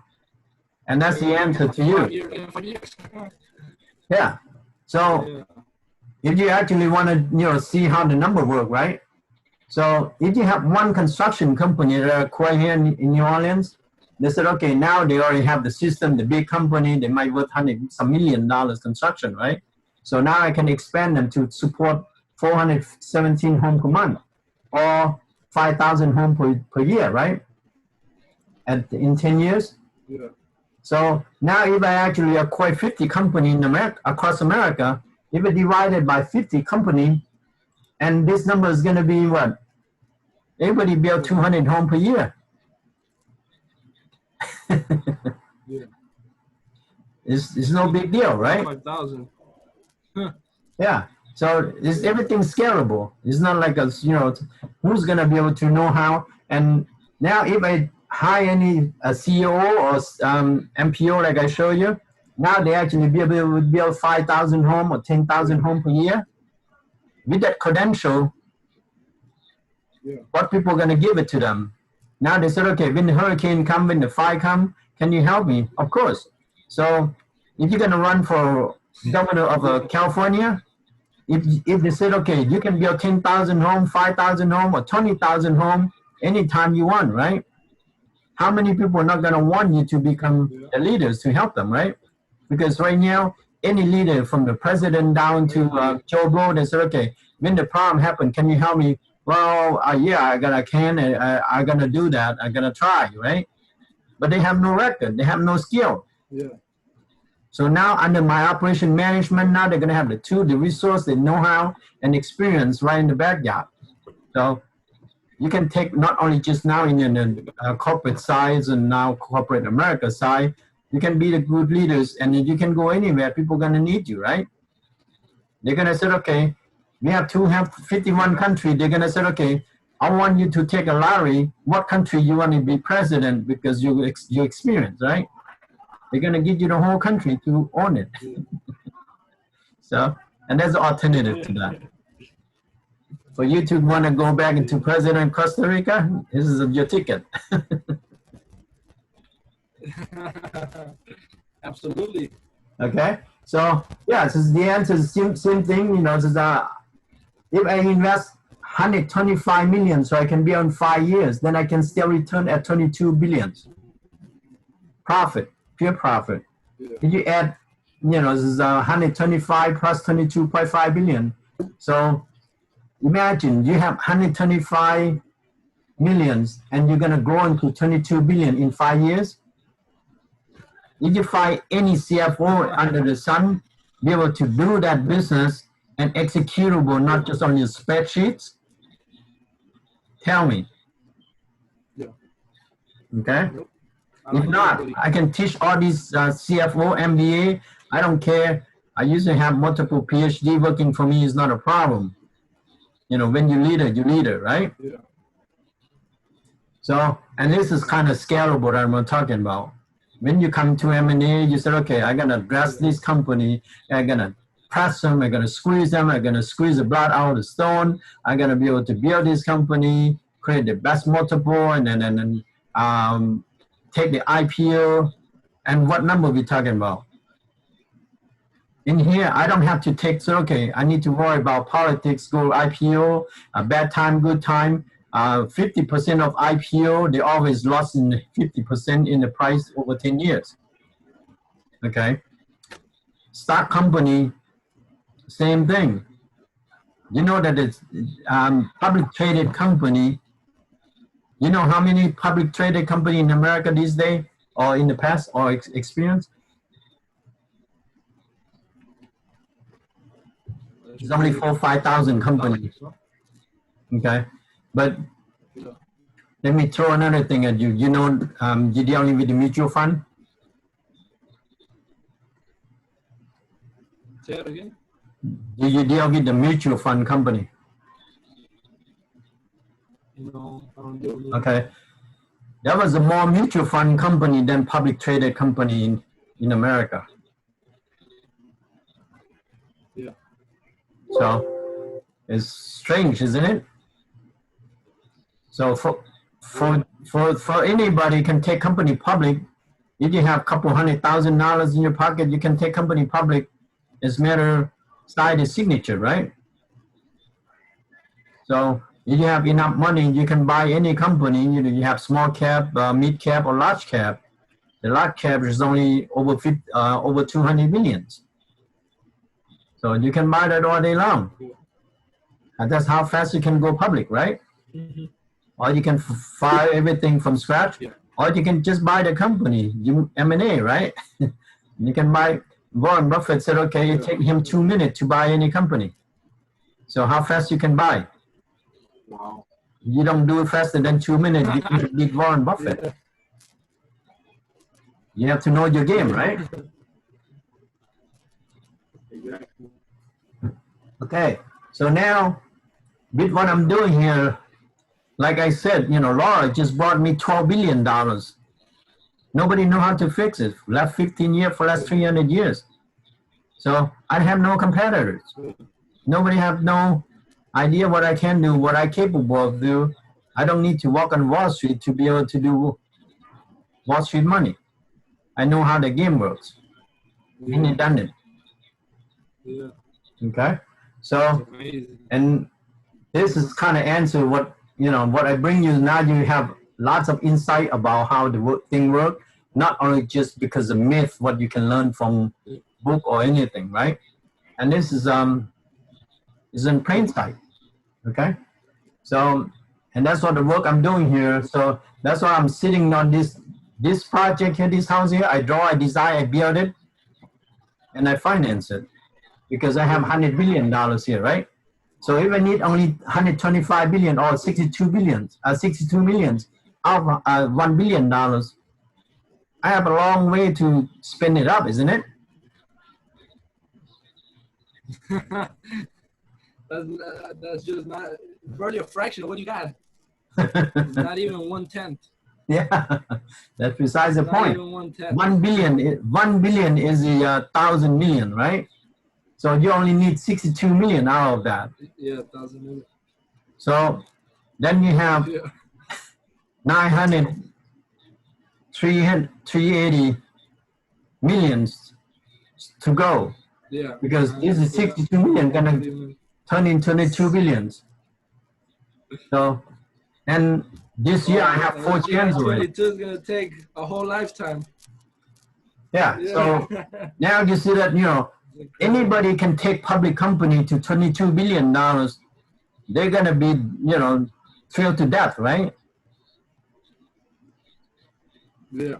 and that's the answer to you. Yeah. So if you actually want to, see how the number work, right? So if you have one construction company that are quite here in New Orleans, they said, okay, now they already have the system, the big company, they might worth some $1 million construction, right? So now I can expand them to support 417 home per month or 5,000 home per year, right? In 10 years. Yeah. So now if I actually acquire 50 company in America, across America, if it divided by 50 company, and this number is going to be what? Everybody build 200 home per year. Yeah. It's no big deal, right? 5,000. Yeah. So is everything scalable? It's not like a, who's gonna be able to know how? And now if I hire any a CEO or MPO like I show you, now they actually be able to build 5,000 home or 10,000 home per year. With that credential, Yeah. what people are gonna give it to them? Now they said, okay, when the hurricane come, when the fire come, can you help me? Of course. So if you're gonna run for governor of California, if they said, okay, you can build 10,000 home, 5,000 home, or 20,000 home anytime you want, right? How many people are not going to want you to become the leaders to help them, right? Because right now, any leader from the president down to Joe Blow, they said, okay, when the problem happened, can you help me? Well, yeah, I can, I'm going to do that. I'm going to try, right? But they have no record. They have no skill. Yeah. So now under my operation management, now they're going to have the tool, the resource, the know-how, and experience right in the backyard. So you can take not only just now in the corporate size and now corporate America side, you can be the good leaders and you can go anywhere. People are going to need you, right? They're going to say, okay, we have 51 countries. They're going to say, okay, I want you to take a lottery. What country you want to be president because you experience, right? They're going to give you the whole country to own it. So, and there's an alternative to that. For you to want to go back into president Costa Rica, this is your ticket. Absolutely. Okay. So, yeah, so the answer is the same thing. If I invest 125 million so I can be on 5 years, then I can still return at 22 billions. Profit. Pure profit. Yeah. If you add, this is 125 plus 22.5 billion. So imagine you have 125 millions and you're going to grow into 22 billion in 5 years. If you find any CFO under the sun, be able to do that business and executable, not just on your spreadsheets, tell me. Yeah. Okay? If not, I can teach all these CFO, MBA. I don't care. I usually have multiple PhD working for me is not a problem. When you leader, right? Yeah. So, and this is kind of scalable that I'm talking about. When you come to M&A, you say, okay, I'm going to address this company. I'm going to press them. I'm going to squeeze them. I'm going to squeeze the blood out of the stone. I'm going to be able to build this company, create the best multiple, and then take the IPO, and what number we talking about? In here, I don't have to take, so okay, I need to worry about politics, go IPO, a bad time, good time. 50% of IPO, they always lost in 50% in the price over 10 years. Okay. Stock company, same thing. You know that it's public traded company. You know how many public traded company in America these days, or in the past, or experience? It's only 4,000 or 5,000 companies. Okay, but let me throw another thing at you. You dealing with the mutual fund? Say that again? Do you deal with the mutual fund company? No, I don't deal with it. Okay. There was a more mutual fund company than public traded company in America. Yeah. So it's strange, isn't it? So for anybody can take company public. If you have a couple $100,000 in your pocket, you can take company public. It's matter sign the signature, right? So if you have enough money, you can buy any company. You have small cap, mid cap, or large cap. The large cap is only over 200 millions. So you can buy that all day long. And that's how fast you can go public, right? Mm-hmm. Or you can fire everything from scratch. Yeah. or you can just buy the company, you M&A, right? You can buy. Warren Buffett said, okay, it take him 2 minutes to buy any company. So how fast you can buy? Wow. You don't do it faster than 2 minutes. You can beat Warren Buffett. Yeah. You have to know your game, right? Exactly. Okay. So now, with what I'm doing here, like I said, you know, Laura just brought me $12 billion. Nobody know how to fix it. Last 15 years, for last 300 years. So I have no competitors. Nobody have no idea what I can do, what I'm capable of do. I don't need to walk on Wall Street to be able to do Wall Street money. I know how the game works. Been and done it. Yeah. Okay. So, and this is kind of answer what, you know, what I bring you now. You have lots of insight about how the thing works, not only just because of myth, what you can learn from book or anything, right? And this is in plain sight. Okay. So, and that's what the work I'm doing here. So that's why I'm sitting on this project here, this house here. I draw, I design, I build it, and I finance it because I have $100 billion here, right? So if I need only 125 billion or 62 billions, 62 millions of $1 billion, I have a long way to spend it up, isn't it? That's just not barely a fraction of what you got. Not even 1/10. Yeah, that's besides the Not point. even 1/10. 1 billion is a 1,000 million, right? So you only need 62 million out of that. Yeah, 1,000 million. So then you have 900, 380 millions to go. Yeah. Because this is 62 million gonna turn into 22 billions. So, and this year I have 4 chances already. 22 is gonna take a whole lifetime. Yeah. So now you see that, you know, anybody can take public company to $22 billion. They're gonna be, you know, thrilled to death, right? Yeah.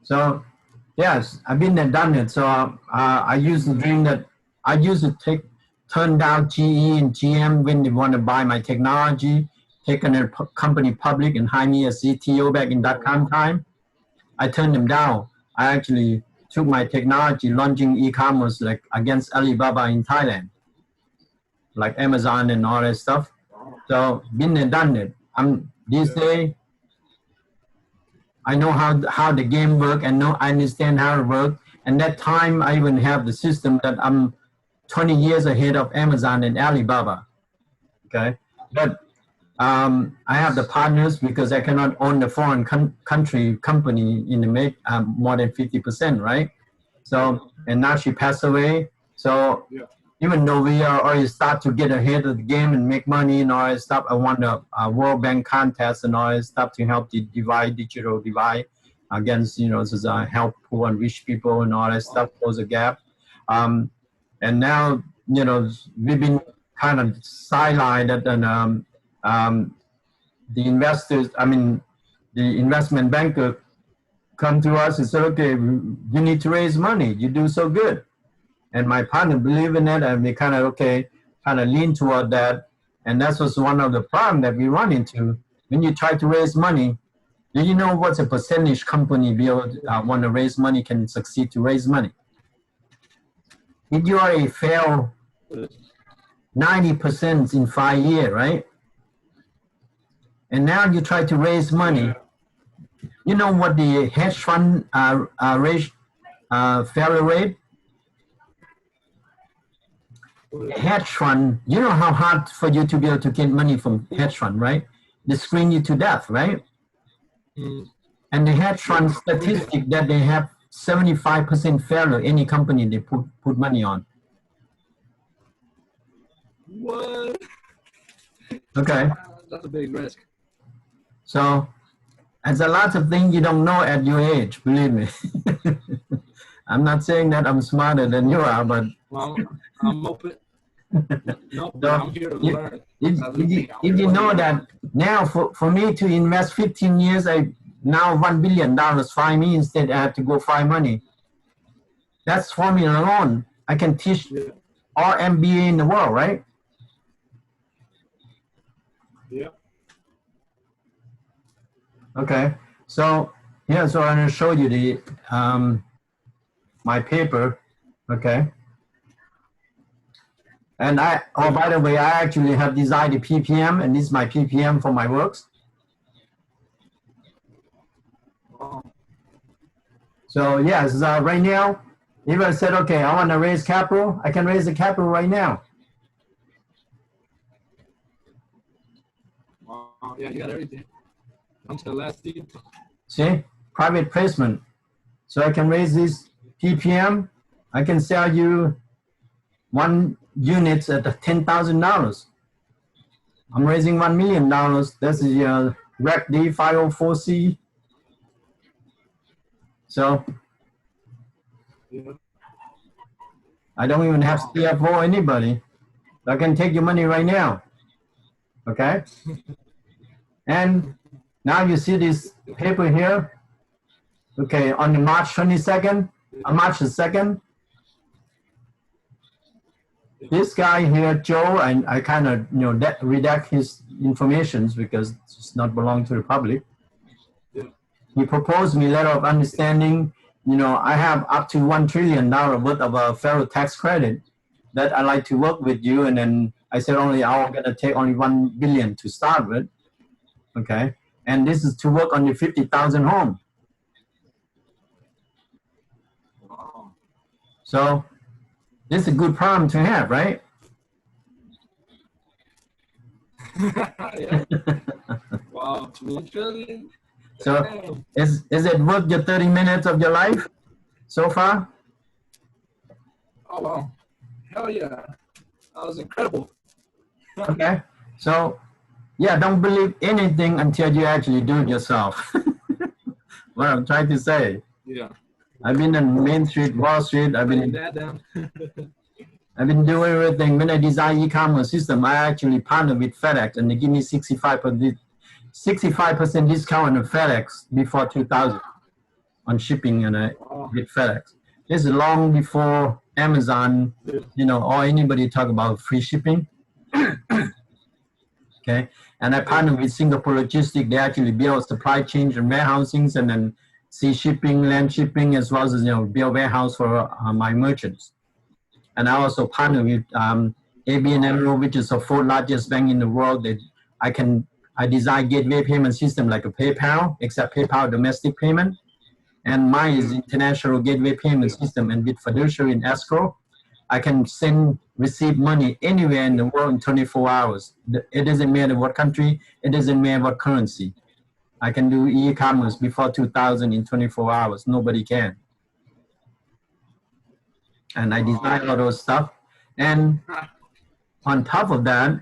So, yes, I've been there, done it. So I used to dream that I used to turn down GE and GM when they want to buy my technology, taking a company public and hire me as CTO back in .com time. I turned them down. I actually took my technology, launching e-commerce like against Alibaba in Thailand, like Amazon and all that stuff. So been there, done it. These days, I know how the game works, and I understand how it works. And that time, I even have the system that I'm 20 years ahead of Amazon and Alibaba. Okay, but I have the partners because I cannot own the foreign country company in the make more than 50%, right? So, and now she passed away. So even though we are already start to get ahead of the game and make money and all that stuff, I won the World Bank contest and all that stuff to help the digital divide against, you know, help poor and rich people and all that stuff, close the gap. And now, you know, we've been kind of sidelined and the investors, I mean, the investment banker come to us and say, okay, you need to raise money. You do so good. And my partner believe in it, and we kind of, kind of lean toward that. And that was one of the problems that we run into. When you try to raise money, do you know what's a percentage company want to raise money can succeed to raise money? If you already fail 90% in 5 years, right? And now you try to raise money. You know what the hedge fund failure rate? Hedge fund, you know how hard for you to be able to get money from hedge fund, right? They screen you to death, right? And the hedge fund statistic that they have 75% failure any company they put money on. What? Okay. That's a big risk. So, there's a lot of things you don't know at your age, believe me. I'm not saying that I'm smarter than you are, but I'm open. No, so I'm here to learn. If you know that now for me to invest 15 years, I now $1 billion find me instead. I have to go find money. That's formula alone. I can teach all MBA in the world, right? Yeah. Okay. So yeah, so I'm going to show you the my paper. Okay. And oh, by the way, I actually have designed the PPM, and this is my PPM for my works. So yes, right now, if I said, okay, I want to raise capital, I can raise the capital right now. Wow. Yeah, you got everything. Down to the last detail. See, private placement. So I can raise this PPM. I can sell you 1 unit at $10,000. I'm raising $1 million. That's the Rec D 504C. So I don't even have CFO or anybody. I can take your money right now. Okay? And now you see this paper here. Okay, on the March 22nd, March the 2nd, this guy here, Joe, and I kind of, redact his information because it's not belong to the public. He proposed me letter of understanding. I have up to $1 trillion worth of a federal tax credit that I like to work with you. And then I said I'm going to take only $1 billion to start with. Okay. And this is to work on the 50,000 home. So this is a good problem to have, right? Yeah. Wow, $1 trillion. So is it worth your 30 minutes of your life so far? Oh wow. Hell yeah. That was incredible. Okay. So yeah, don't believe anything until you actually do it yourself. What I'm trying to say. Yeah. I've been on Main Street, Wall Street. I've been doing everything. When I design e-commerce system, I actually partner with FedEx, and they give me 65% discount on FedEx before 2000 on shipping and with FedEx. This is long before Amazon, or anybody talk about free shipping. Okay, and I partner with Singapore Logistics. They actually build supply chains and warehousings, and then sea shipping, land shipping, as well as build warehouse for my merchants. And I also partner with ABN AMRO, which is the 4th largest bank in the world. That I design gateway payment system like a PayPal, except PayPal domestic payment, and mine is international gateway payment system. And with fiduciary and escrow, I can receive money anywhere in the world in 24 hours. It doesn't matter what country, it doesn't matter what currency. I can do e-commerce before 2000 in 24 hours. Nobody can. And I design all those stuff. And on top of that,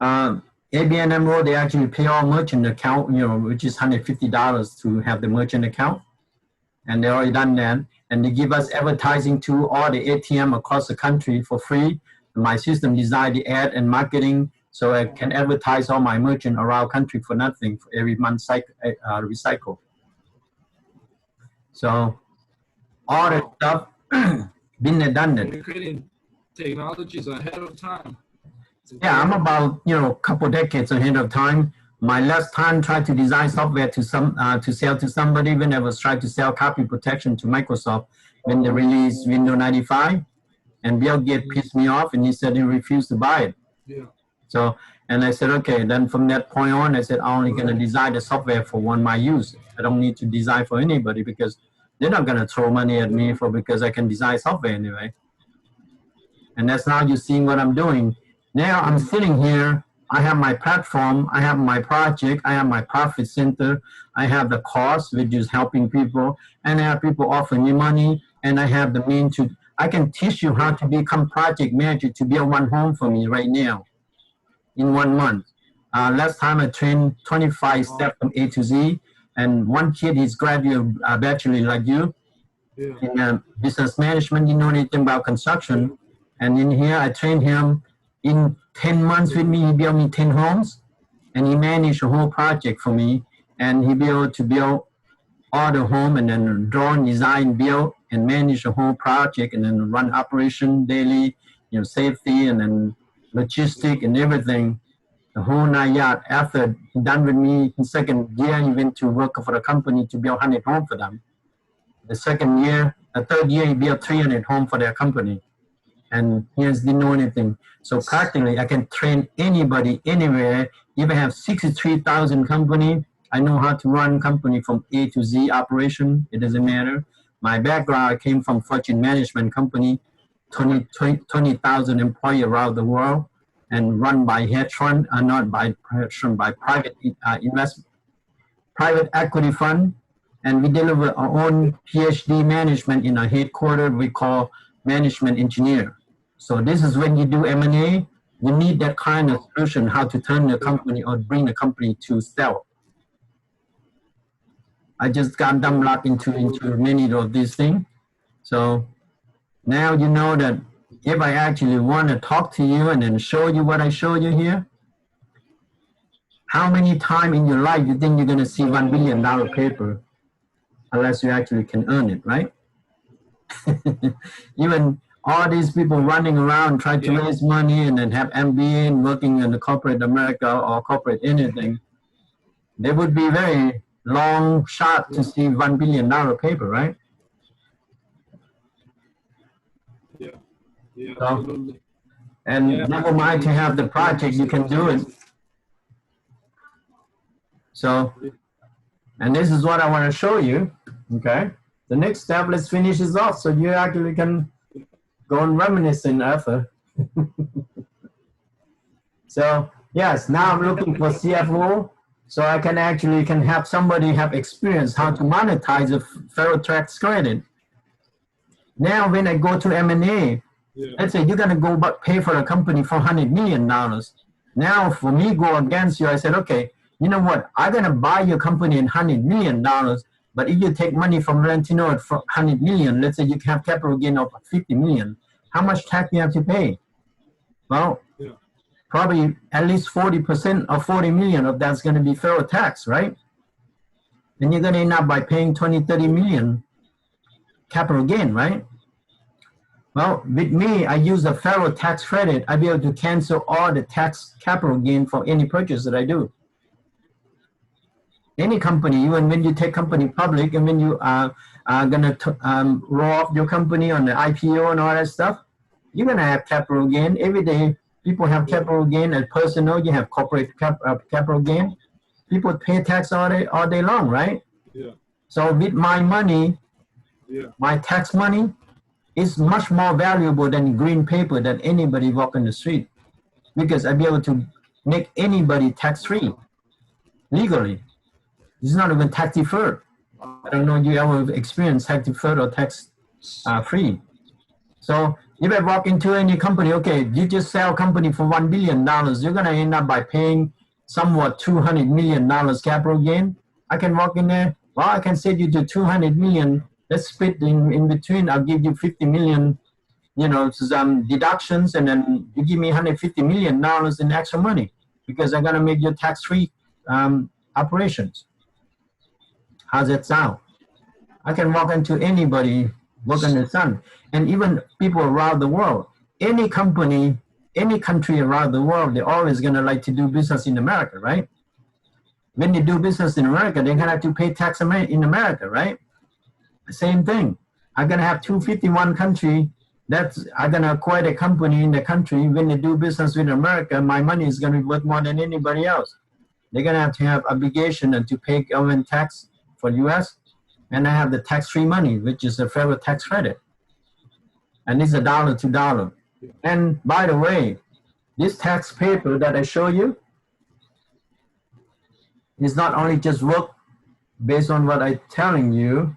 ABN AMRO, they actually pay all merchant account, which is $150 to have the merchant account. And they already done that. And they give us advertising to all the ATM across the country for free. My system designed the ad and marketing, so I can advertise all my merchant around country for nothing for every month recycle. So all that stuff, been and done it. You're creating technologies ahead of time. Yeah, I'm about couple decades ahead of time. My last time tried to design software to sell to somebody when I was trying to sell copy protection to Microsoft when they released Windows 95, and Bill Gates pissed me off and he said he refused to buy it. Yeah. So, and I said, okay, then from that point on, I said, I'm only going to design the software for my use. I don't need to design for anybody because they're not going to throw money at me because I can design software anyway. And that's now you're seeing what I'm doing. Now I'm sitting here, I have my platform, I have my project, I have my profit center, I have the course, which is helping people, and I have people offering me money, and I have the means I can teach you how to become project manager to build one home for me right now in 1 month. Last time I trained 25 steps from A to Z, and one kid is graduate bachelor like you in business management. You know anything about construction, and in here I trained him. In 10 months with me, he built me 10 homes, and he managed the whole project for me. and he be able to build all the home and then draw, design, build, and manage the whole project, and then run operation daily, safety and then logistic and everything, the whole 9 yards. After he done with me, in second year, he went to work for the company to build 100 homes for them. The third year, he built 300 homes for their company. And he didn't know anything. So practically, I can train anybody, anywhere. Even have 63,000 company. I know how to run company from A to Z operation. It doesn't matter. My background, I came from Fortune Management Company, 20,000 employees around the world, and run by hedge fund, not by hedge fund, by private investment, private equity fund. And we deliver our own PhD management in our headquarters. We call management engineer. So this is when you do M&A, you need that kind of solution, how to turn the company or bring the company to sell. I just got dumb luck into many of these things. So now you know that if I actually want to talk to you and then show you what I show you here, how many times in your life you think you're going to see $1 billion paper unless you actually can earn it, right? Even all these people running around trying to raise money and then have MBA and working in the corporate America or corporate anything, they would be very long shot to see $1 billion paper, right? Yeah, so, absolutely. And never mind to have the project, you can do it. So, and this is what I want to show you, okay? The next step, let's finish this off so you actually can go and reminiscing after. So, yes, now I'm looking for CFO, so I can actually have somebody have experience how to monetize a federal tax credit. Now, when I go to M&A, let's say you're going to go pay for a company for $100 million. Now, for me go against you, I said, okay, you know what? I'm going to buy your company in $100 million. But if you take money from Valentino for $100 million, let's say you have capital gain of $50 million, how much tax do you have to pay? Well, probably at least 40% or $40 million of that's going to be federal tax, right? And you're going to end up by paying 20, 30 million capital gain, right? Well, with me, I use a federal tax credit. I'll be able to cancel all the tax capital gain for any purchase that I do. Any company, even when you take company public and when you are going to roll off your company on the IPO and all that stuff, you're going to have capital gain. Every day, people have capital gain. As personal, you have corporate capital gain. People pay tax all day long, right? Yeah. So with my money, my tax money is much more valuable than green paper that anybody walk on the street, because I'll be able to make anybody tax-free legally. It's not even tax deferred. I don't know if you ever experienced tax deferred or tax free. So if I walk into any company, okay, you just sell a company for $1 billion, you're going to end up by paying somewhat $200 million capital gain. I can walk in there, well, I can save you to $200 million. Let's split in between. I'll give you $50 million, some deductions, and then you give me $150 million in extra money because I'm going to make your tax-free operations. How's that sound? I can walk into anybody, work in the sun, and even people around the world. Any company, any country around the world, they're always going to like to do business in America, right? When they do business in America, they're going to have to pay tax in America, right? Same thing. I'm going to have 251 country that's I'm going to acquire a company in the country. When they do business with America, my money is going to be worth more than anybody else. They're going to have obligation and to pay government tax for U.S. And I have the tax-free money, which is a federal tax credit. And it's $1 to $1. And by the way, this tax paper that I show you is not only just work based on what I'm telling you.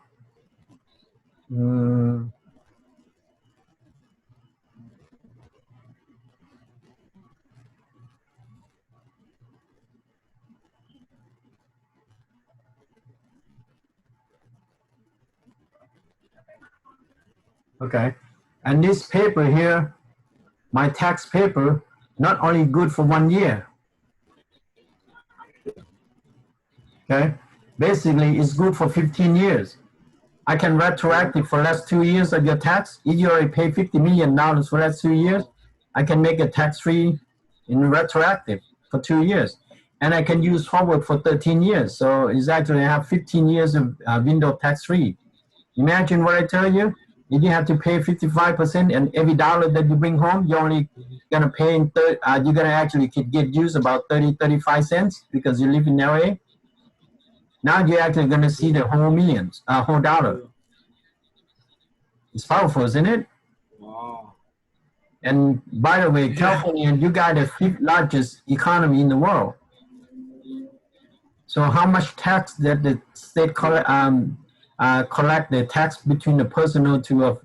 Okay, and this paper here, my tax paper, not only good for 1 year. Okay, basically it's good for 15 years. I can retroactive for last 2 years of your tax. If you already pay $50 million for last 2 years, I can make it tax-free in retroactive for 2 years. And I can use forward for 13 years. So it's actually I have 15 years of window tax-free. Imagine what I tell you. If you have to pay 55% and every dollar that you bring home, you're only going to pay you're going to actually get used about 35 cents because you live in LA. Now you're actually going to see the whole millions, whole dollar. It's powerful, isn't it? Wow. And by the way, California, you got the 5th largest economy in the world. So how much tax that the state collect the tax between the personal to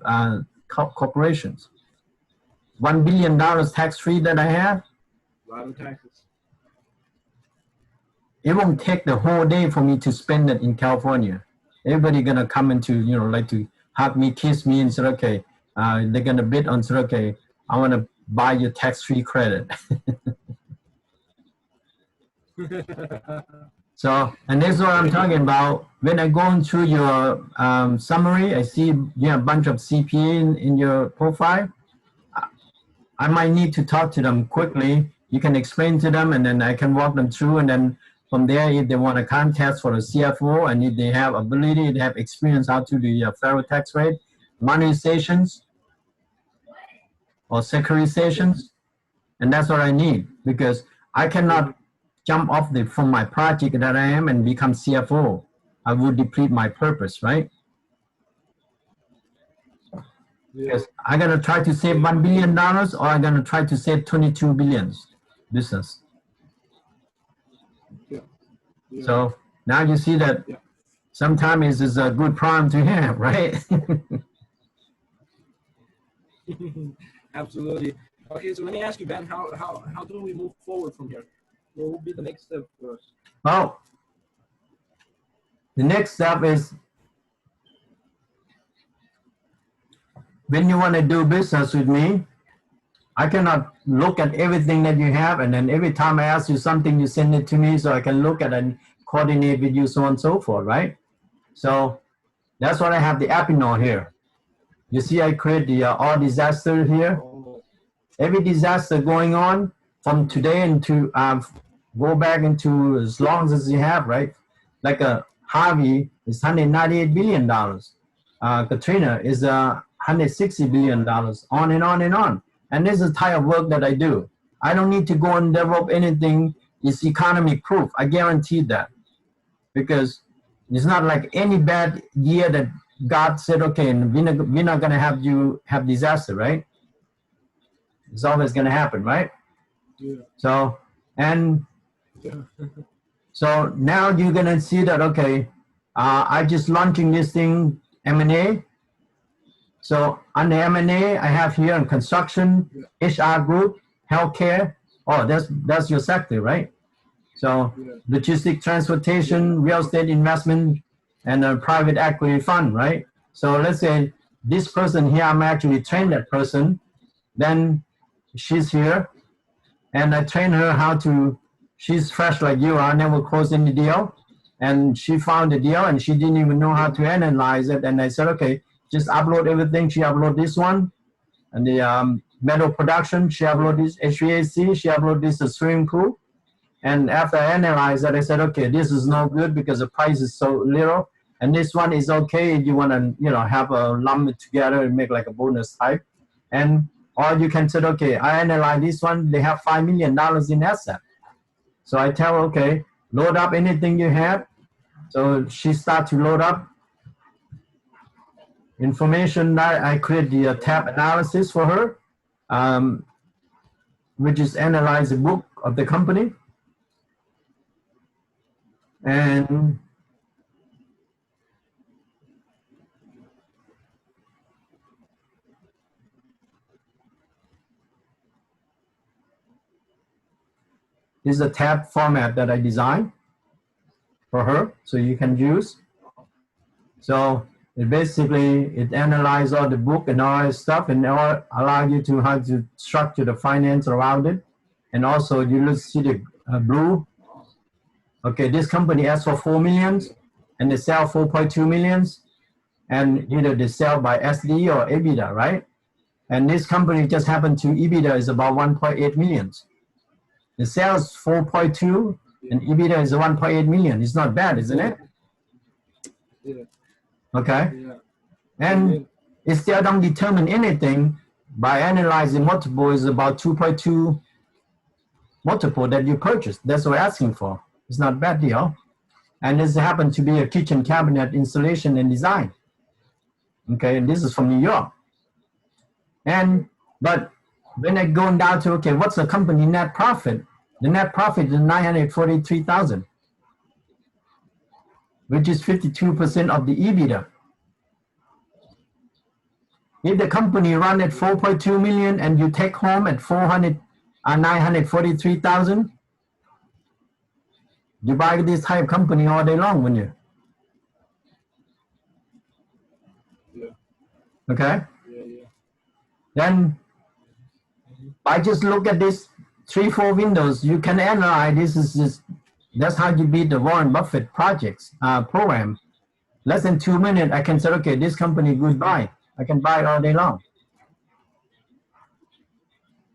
corporations? $1 billion tax-free that I have. A lot of taxes. It won't take the whole day for me to spend it in California. Everybody gonna come into, like to hug me, kiss me, and say, okay, they're gonna bid on, say, okay, I wanna buy your tax-free credit. So, and that's what I'm talking about. When I go through your summary, I see you have a bunch of CPA in your profile. I might need to talk to them quickly. You can explain to them, and then I can walk them through, and then from there, if they want a contest for the CFO, and if they have ability, they have experience how to do federal tax rate, monetizations, or securitizations, and that's what I need, because I cannot jump off from my project that I am and become CFO. I would deplete my purpose, right? Because I'm gonna try to save $1 billion, or I'm gonna try to save 22 billions business. So now you see that sometimes it's a good problem to have, right? Absolutely. Okay, so let me ask you, Ben, how do we move forward from here? What will be the next step for us? Well, the next step is when you want to do business with me, I cannot look at everything that you have, and then every time I ask you something, you send it to me so I can look at and coordinate with you, so on and so forth, right? So that's why I have the Apinol here. You see, I create the all disaster here. Every disaster going on from today into go back into as long as you have, right? Like Harvey is $198 billion. Katrina is $160 billion, on and on and on. And this is the type of work that I do. I don't need to go and develop anything. It's economic proof. I guarantee that. Because it's not like any bad year that God said, okay, we're not going to have you have disaster, right? It's always going to happen, right? Yeah. So, and so now you're going to see that, okay, I just launching this thing, M&A. So under M&A, I have here in construction, HR group, healthcare. Oh, that's your sector, right? So logistic, transportation, real estate investment, and a private equity fund, right? So let's say this person here, I'm actually trained that person. Then she's here, and I train her how to. She's fresh like you are, never closed any deal, and she found the deal, and she didn't even know how to analyze it. And I said, okay, just upload everything. She upload this one, and the metal production. She upload this HVAC. She upload this swimming pool. And after I analyzed that, I said, okay, this is no good because the price is so little, and this one is okay if you want to, have a lump it together and make like a bonus type. And or you can say, okay, I analyze this one. They have $5 million in asset. So I tell her, okay, load up anything you have. So she starts to load up information. That I create the tab analysis for her, which is analyze the book of the company. And this is a tab format that I designed for her, so you can use. So it analyzes all the book and all that stuff, and allow you to how to structure the finance around it. And also you see the blue. Okay, this company asked for $4 million. and they sell 4.2 millions, and either they sell by SD or EBITDA, right? And this company just happened to EBITDA is about 1.8 millions. The sales 4.2 and EBITDA is 1.8 million. It's not bad, isn't it? Yeah. Okay. Yeah. And it still don't determine anything by analyzing multiple is about 2.2 multiple that you purchased. That's what we're asking for. It's not a bad deal. And this happened to be a kitchen cabinet installation and design. Okay, and this is from New York. And but when I go down to okay, what's the company net profit? The net profit is 943,000, which is 52% of the EBITDA. If the company run at 4.2 million and you take home at 943,000, you buy this type of company all day long, wouldn't you? Yeah. Okay. Yeah. Then by just look at this 3-4 windows, you can analyze this is just that's how you beat the Warren Buffett program. Less than 2 minutes, I can say, okay, this company good buy. I can buy it all day long.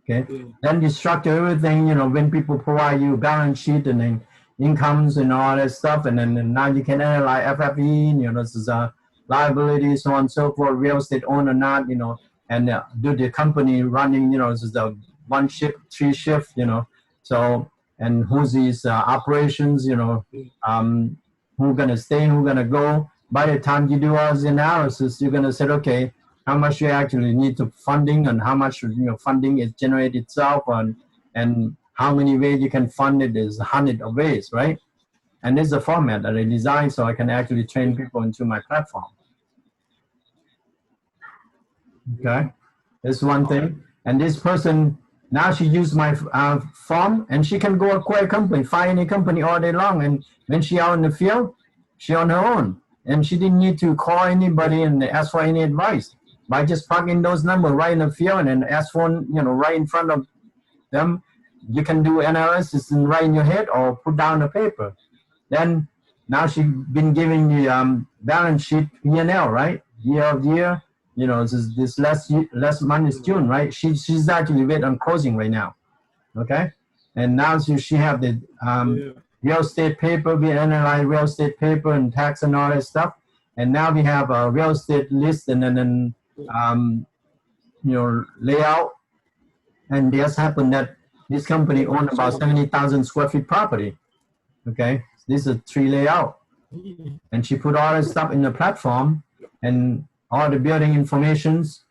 Okay. Yeah. Then you structure everything, when people provide you balance sheet and then incomes and all that stuff, and then now you can analyze FFE, this is liability, so on and so forth, real estate owner not, and do the company running, this is the 1 shift, 3 shift, so, and who's these operations, who's gonna stay, who's gonna go. By the time you do all this analysis, you're gonna say, okay, how much you actually need to funding and how much funding is generated itself, and how many ways you can fund it is 100 of ways, right? And this is a format that I designed so I can actually train people into my platform. Okay, that's one thing. And this person, now she used my form and she can go acquire a company, find any company all day long. And when she out in the field, she on her own. And she didn't need to call anybody and ask for any advice. By just plugging those numbers right in the field and ask for, right in front of them, you can do analysis and write in your head or put down the paper. Then now she's been giving the balance sheet P&L, right? Year of year, this last month is June, right? She's actually wait on closing right now, okay? And now she have the real estate paper. We analyze real estate paper and tax and all that stuff. And now we have a real estate list and then layout. And just happened that this company owned about 70,000 square feet property. Okay, this is a 3 layout. And she put all that stuff in the platform and all the building informations.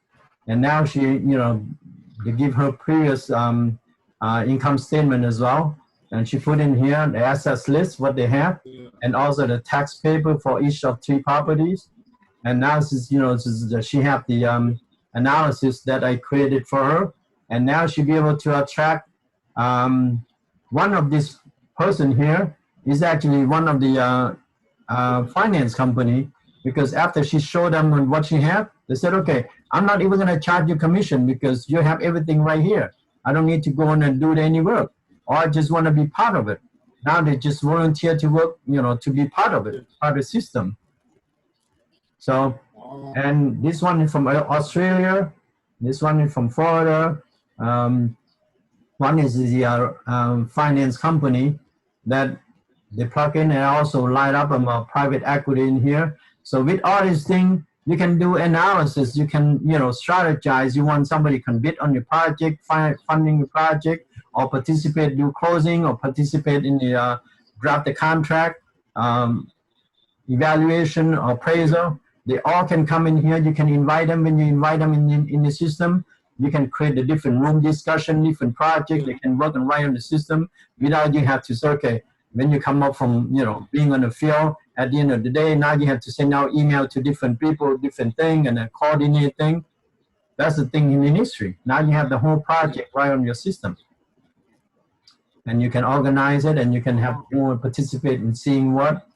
And now she, they give her previous income statement as well. And she put in here the assets list, what they have, and also the tax paper for each of 3 properties. And now this is, she have the analysis that I created for her. And now she'll be able to attract one of this person here is actually one of the finance company, because after she showed them what she had, they said, okay, I'm not even going to charge you commission because you have everything right here. I don't need to go in and do any work, or I just want to be part of it. Now they just volunteer to work, to be part of it, part of the system. So, and this one is from Australia, this one is from Florida. One is the finance company that they plug in and also light up a private equity in here. So with all these things, you can do analysis. You can, strategize. You want somebody can bid on your project, funding the project, or participate, do closing, or participate in the draft the contract, evaluation, or appraisal. They all can come in here. You can invite them. When you invite them in the system, you can create a different room discussion, different project. They can work and write on the system without you have to say, okay, when you come up from, being on the field, at the end of the day, now you have to send out email to different people, different thing, and then coordinate thing. That's the thing in the industry. Now you have the whole project right on your system. And you can organize it, and you can have people participate in seeing what,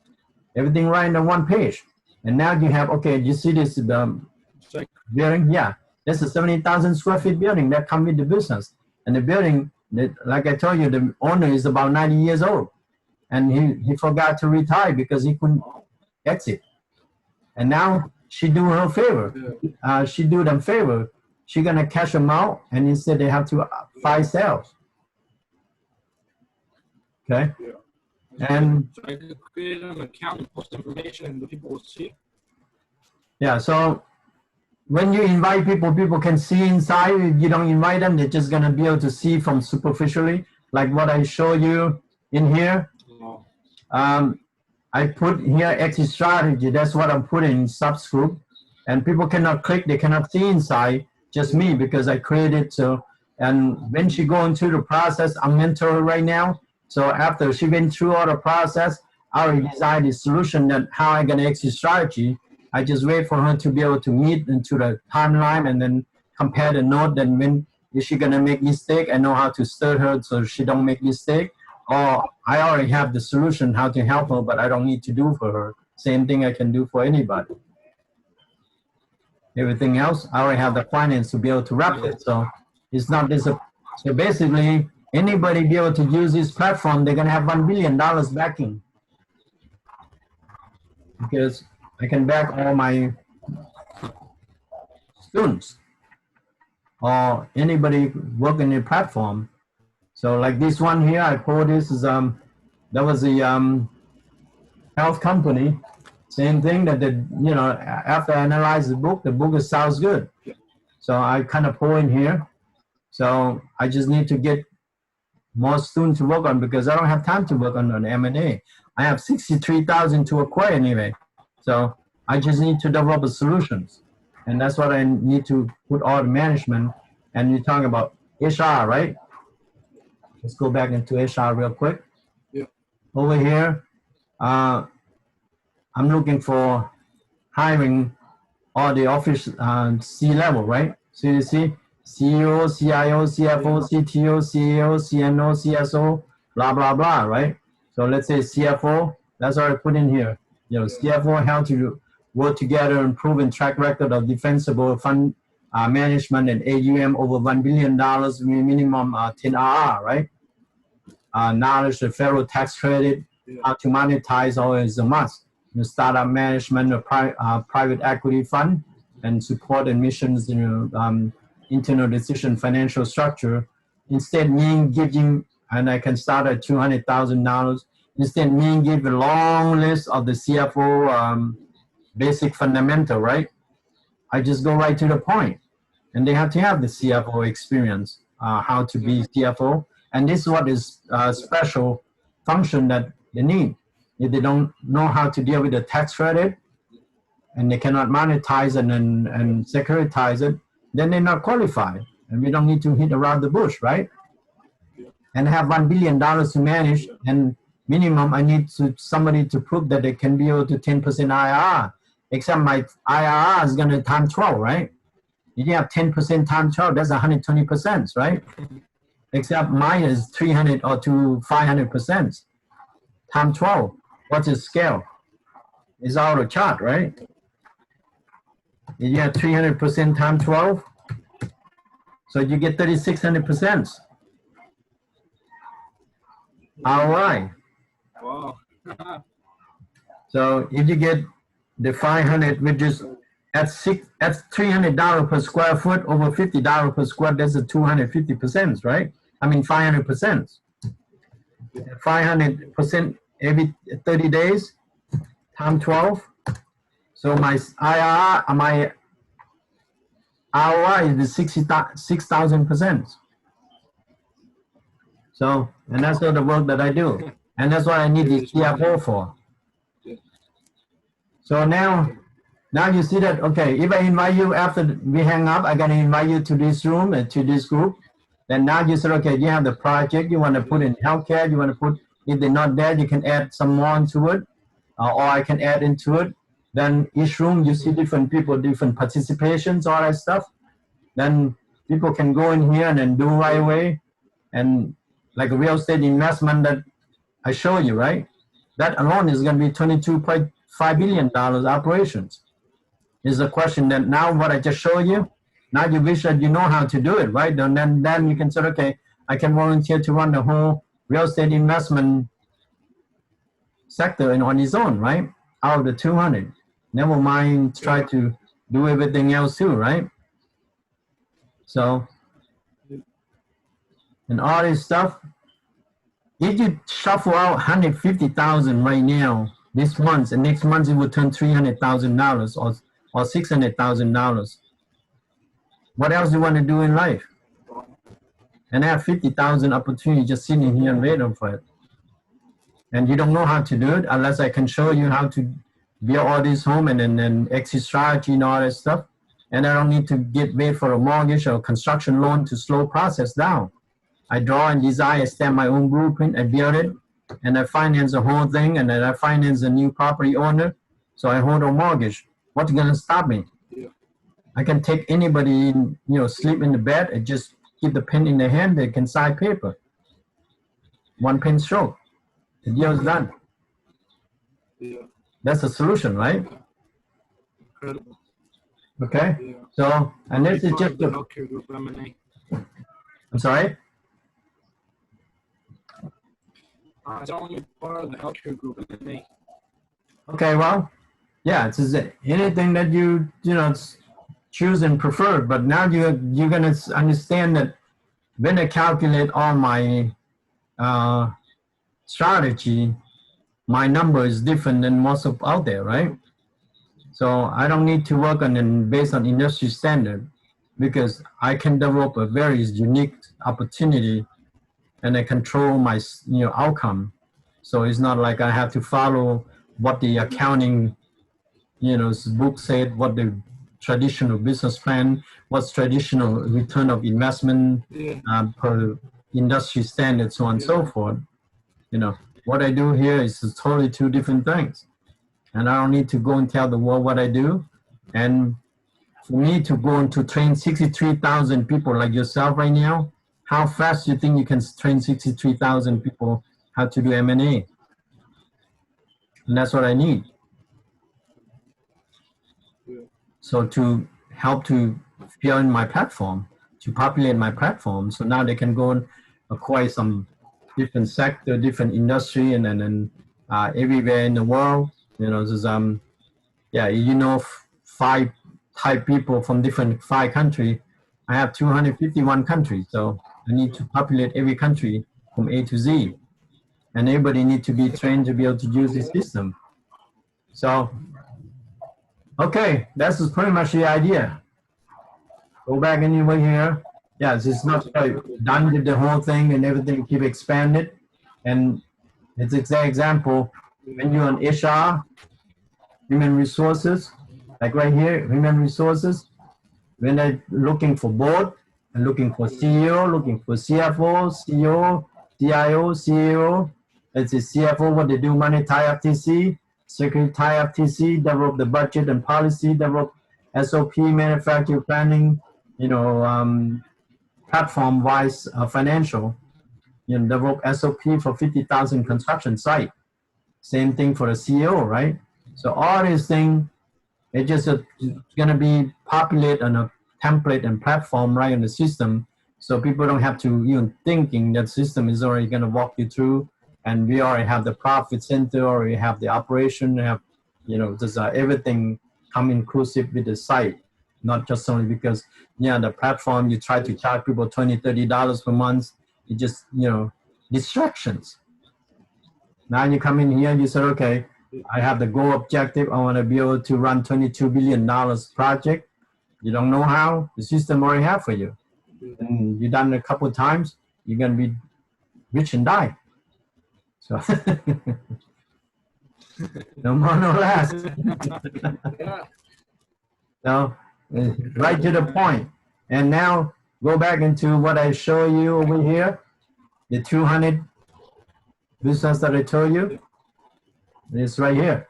everything right on the one page. And now you have, okay, you see this building? Yeah, that's a 70,000 square feet building that comes with the business. And the building, like I told you, the owner is about 90 years old. And he forgot to retire because he couldn't exit. And now she do her favor. She do them favor. She gonna cash them out, and instead they have to fire sales. Okay. Yeah. And so I could create an account and post information, and the people will see. yeah, so when you invite people, people can see inside. If you don't invite them, they're just gonna be able to see from superficially, like what I show you in here. I put here exit strategy. That's what I'm putting in subgroup, and people cannot click. They cannot see inside. Just me, because I created. So, and when she go into the process, I'm mentoring her right now. So after she went through all the process, I already designed the solution that how I gonna exit strategy. I just wait for her to be able to meet into the timeline and then compare the note. Then when is she gonna make mistake? I know how to stir her so she don't make mistake. Or I already have the solution how to help her, but I don't need to do for her. Same thing I can do for anybody. Everything else, I already have the finance to be able to wrap it. So it's not this. So basically, anybody be able to use this platform, they're gonna have $1 billion backing. Because I can back all my students or anybody working in the platform. So like this one here, I pulled this is that was the health company. Same thing that after I analyze the book sounds good. So I kind of pull in here. So I just need to get more students to work on because I don't have time to work on an M&A. I have 63,000 to acquire anyway. So I just need to develop the solutions. And that's what I need to put all the management. And you're talking about HR, right? Let's go back into HR real quick. Yeah. Over here, I'm looking for hiring all the office C-level, right? So you see CEO, CIO, CFO, CTO, CEO, CNO, CSO, blah, blah, blah, right? So let's say CFO, that's what I put in here. CFO how to work together and proven track record of defensible fund management and AUM over $1 billion, minimum 10 RR, right? Knowledge of federal tax credit, how to monetize all is a must. The startup management of private equity fund and support and missions in internal decision financial structure. Instead, me giving, and I can start at $200,000. Instead, me give a long list of the CFO basic fundamental, right? I just go right to the point. And they have to have the CFO experience, how to be CFO. And this is what is special function that they need. If they don't know how to deal with the tax credit and they cannot monetize it and securitize it, then they're not qualified. And we don't need to hit around the bush, right? And have $1 billion to manage, and minimum I need somebody to prove that they can be able to 10% IRR. Except my IRR is gonna times 12, right? If you have 10% times 12, that's 120%, right? Except mine is 300 or to 500%. Times 12, what's the scale? It's out of chart, right? If you have 300% times 12, so you get 3,600%. ROI. Wow. So if you get the 500, which is that's $300 per square foot over $50 per square, that's a 250%, right? I mean 500%. 500% every 30 days times 12. So my IRR, my ROI is 6,000%. So, and that's all the work that I do. And that's what I need the CFO for. So now you see that, okay, if I invite you after we hang up, I'm gonna invite you to this room and to this group. Then now you said, okay, you have the project, you wanna put in healthcare, you wanna put, if they're not there, you can add some more into it, or I can add into it. Then each room, you see different people, different participations, all that stuff. Then people can go in here and then do right away. And like a real estate investment that I show you, right? That alone is gonna be $22.5 billion operations. Is a question that now what I just showed you, now you wish that you know how to do it, right? And then you can say, okay, I can volunteer to run the whole real estate investment sector on its own, right? out of the 200. Never mind try to do everything else too, right? So, and all this stuff, if you shuffle out 150,000 right now, this month, and next month it will turn $300,000 or $600,000. What else do you want to do in life? And I have 50,000 opportunities just sitting here and waiting for it. And you don't know how to do it unless I can show you how to build all this home and then exit strategy and all that stuff. And I don't need to wait for a mortgage or construction loan to slow process down. I draw and design, I stamp my own blueprint, I build it, and I finance the whole thing, and then I finance a new property owner, so I hold a mortgage. What's gonna stop me? Yeah. I can take anybody, sleep in the bed and just keep the pen in their hand, they can sign paper. One pen stroke, the deal's done. Yeah. That's the solution, right? Incredible. Okay, Yeah. so, and this is just the the, healthcare group M&A. I'm sorry? It's only part of the healthcare group M&A. Okay, well, yeah, it's just anything that you choose and prefer, but now you're gonna understand that when I calculate all my strategy, my number is different than most of out there, right? So I don't need to work on it based on industry standard because I can develop a very unique opportunity and I control my outcome. So it's not like I have to follow what the accounting book said, what the traditional business plan, what's traditional return of investment per industry standard, so on and so forth. What I do here is totally two different things. And I don't need to go and tell the world what I do. And for me to go and to train 63,000 people like yourself right now, how fast do you think you can train 63,000 people how to do M&A? And that's what I need. So to help to fill in my platform, to populate my platform, so now they can go and acquire some different sector, different industry, and then everywhere in the world. There's 5 type people from different 5 countries. I have 251 countries, so I need to populate every country from A to Z, and everybody need to be trained to be able to use this system. So, okay, that's pretty much the idea. Go back anywhere here. Yes, it's not done with the whole thing and everything keep expanded. And it's exact example when you're on HR, human resources, like right here, human resources, when they're looking for board and looking for CEO, looking for CFO, CEO, CIO, CEO, it's a CFO, what they do, money tie FTC, secretary tie FTC, develop the budget and policy, develop SOP, manufacturing planning, platform-wise financial, develop SOP for 50,000 construction site. Same thing for the CEO, right? So all these things, it's just going to be populated on a template and platform right in the system, so people don't have to even thinking that system is already going to walk you through, and we already have the profit center, or we have the operation, have there's everything come inclusive with the site, not just only because the platform you try to charge people $20-$30 per month, it just distractions. Now you come in here and you say, okay, I have the goal objective. I want to be able to run $22 billion project. You don't know how, the system already have for you. And you done it a couple of times, you're going to be rich and die. So no more, no less. So right to the point. And now go back into what I show you over here, the 200 business that I told you. It's right here.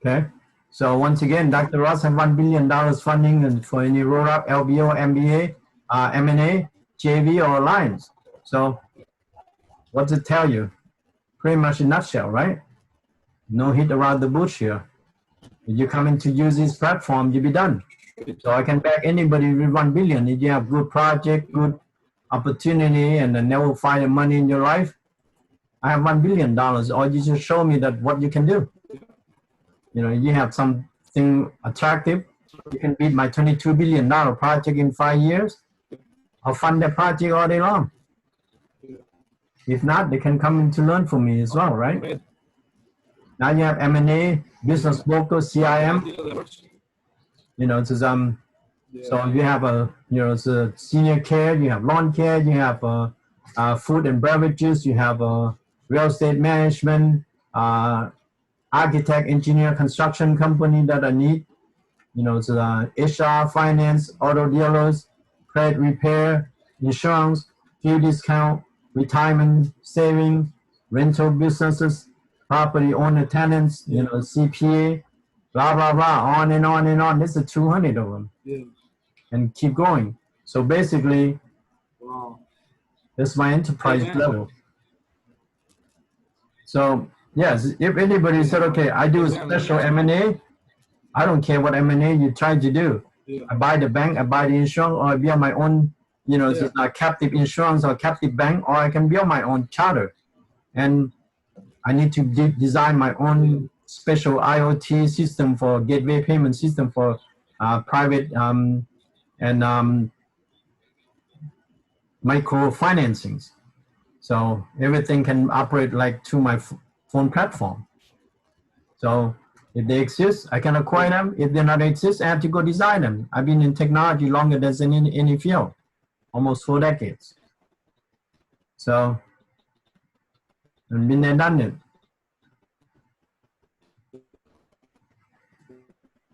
Okay. So once again, Dr. Ross has $1 billion funding and for any roll-up, LBO, MBA, M&A, JV, or alliance. So what does it tell you? Pretty much in a nutshell, right? No hit around the bush here. If you come in to use this platform, you'll be done. So I can back anybody with 1 billion. If you have good project, good opportunity, and then never find the money in your life, I have $1 billion, or you just show me that what you can do. You know, you have something attractive. You can beat my $22 billion project in 5 years. I'll fund that project all day long. If not, they can come in to learn from me as well, right? Now you have M&A, business broker, CIM. You know, it's so you have it's a senior care, you have lawn care, you have food and beverages, you have real estate management, architect, engineer, construction company that I need. You know, it's HR, finance, auto dealers, credit repair, insurance, fuel discount, retirement savings, rental businesses, property owner tenants, you know, CPA, blah, blah, blah, on and on and on. There's 200 of them. Yeah. And keep going. So basically, Wow. that's my enterprise level. So yes, if anybody said, okay, I do special M&A, I don't care what M&A you try to do. Yeah. I buy the bank, I buy the insurance, or I build my own, you know, captive insurance or captive bank, or I can build my own charter. And I need to design my own special IoT system for gateway payment system for private and micro financings. So everything can operate like to my phone platform. So if they exist, I can acquire them. If they not exist, I have to go design them. I've been in technology longer than in any field, almost 4 decades. So I've been there, done it.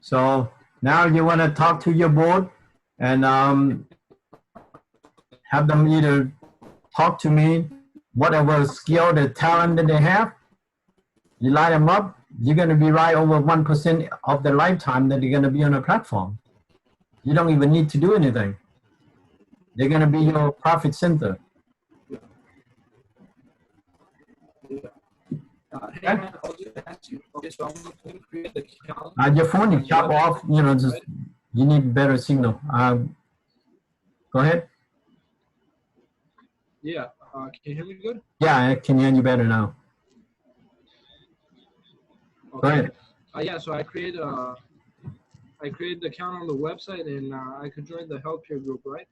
So now you want to talk to your board and have them either talk to me, whatever skill, the talent that they have, you line them up, you're going to be right over 1% of the lifetime that they're going to be on a platform. You don't even need to do anything. They're going to be your profit center. Hey, man, I was going to ask you. Okay, so I'm going to create the account. Your phone is chop off, you know, just, you need better signal. Go ahead. Yeah, can you hear me good? Yeah, I can hear you better now. Okay. Go ahead. Yeah, so I created the account on the website, and I could join the healthcare group, right?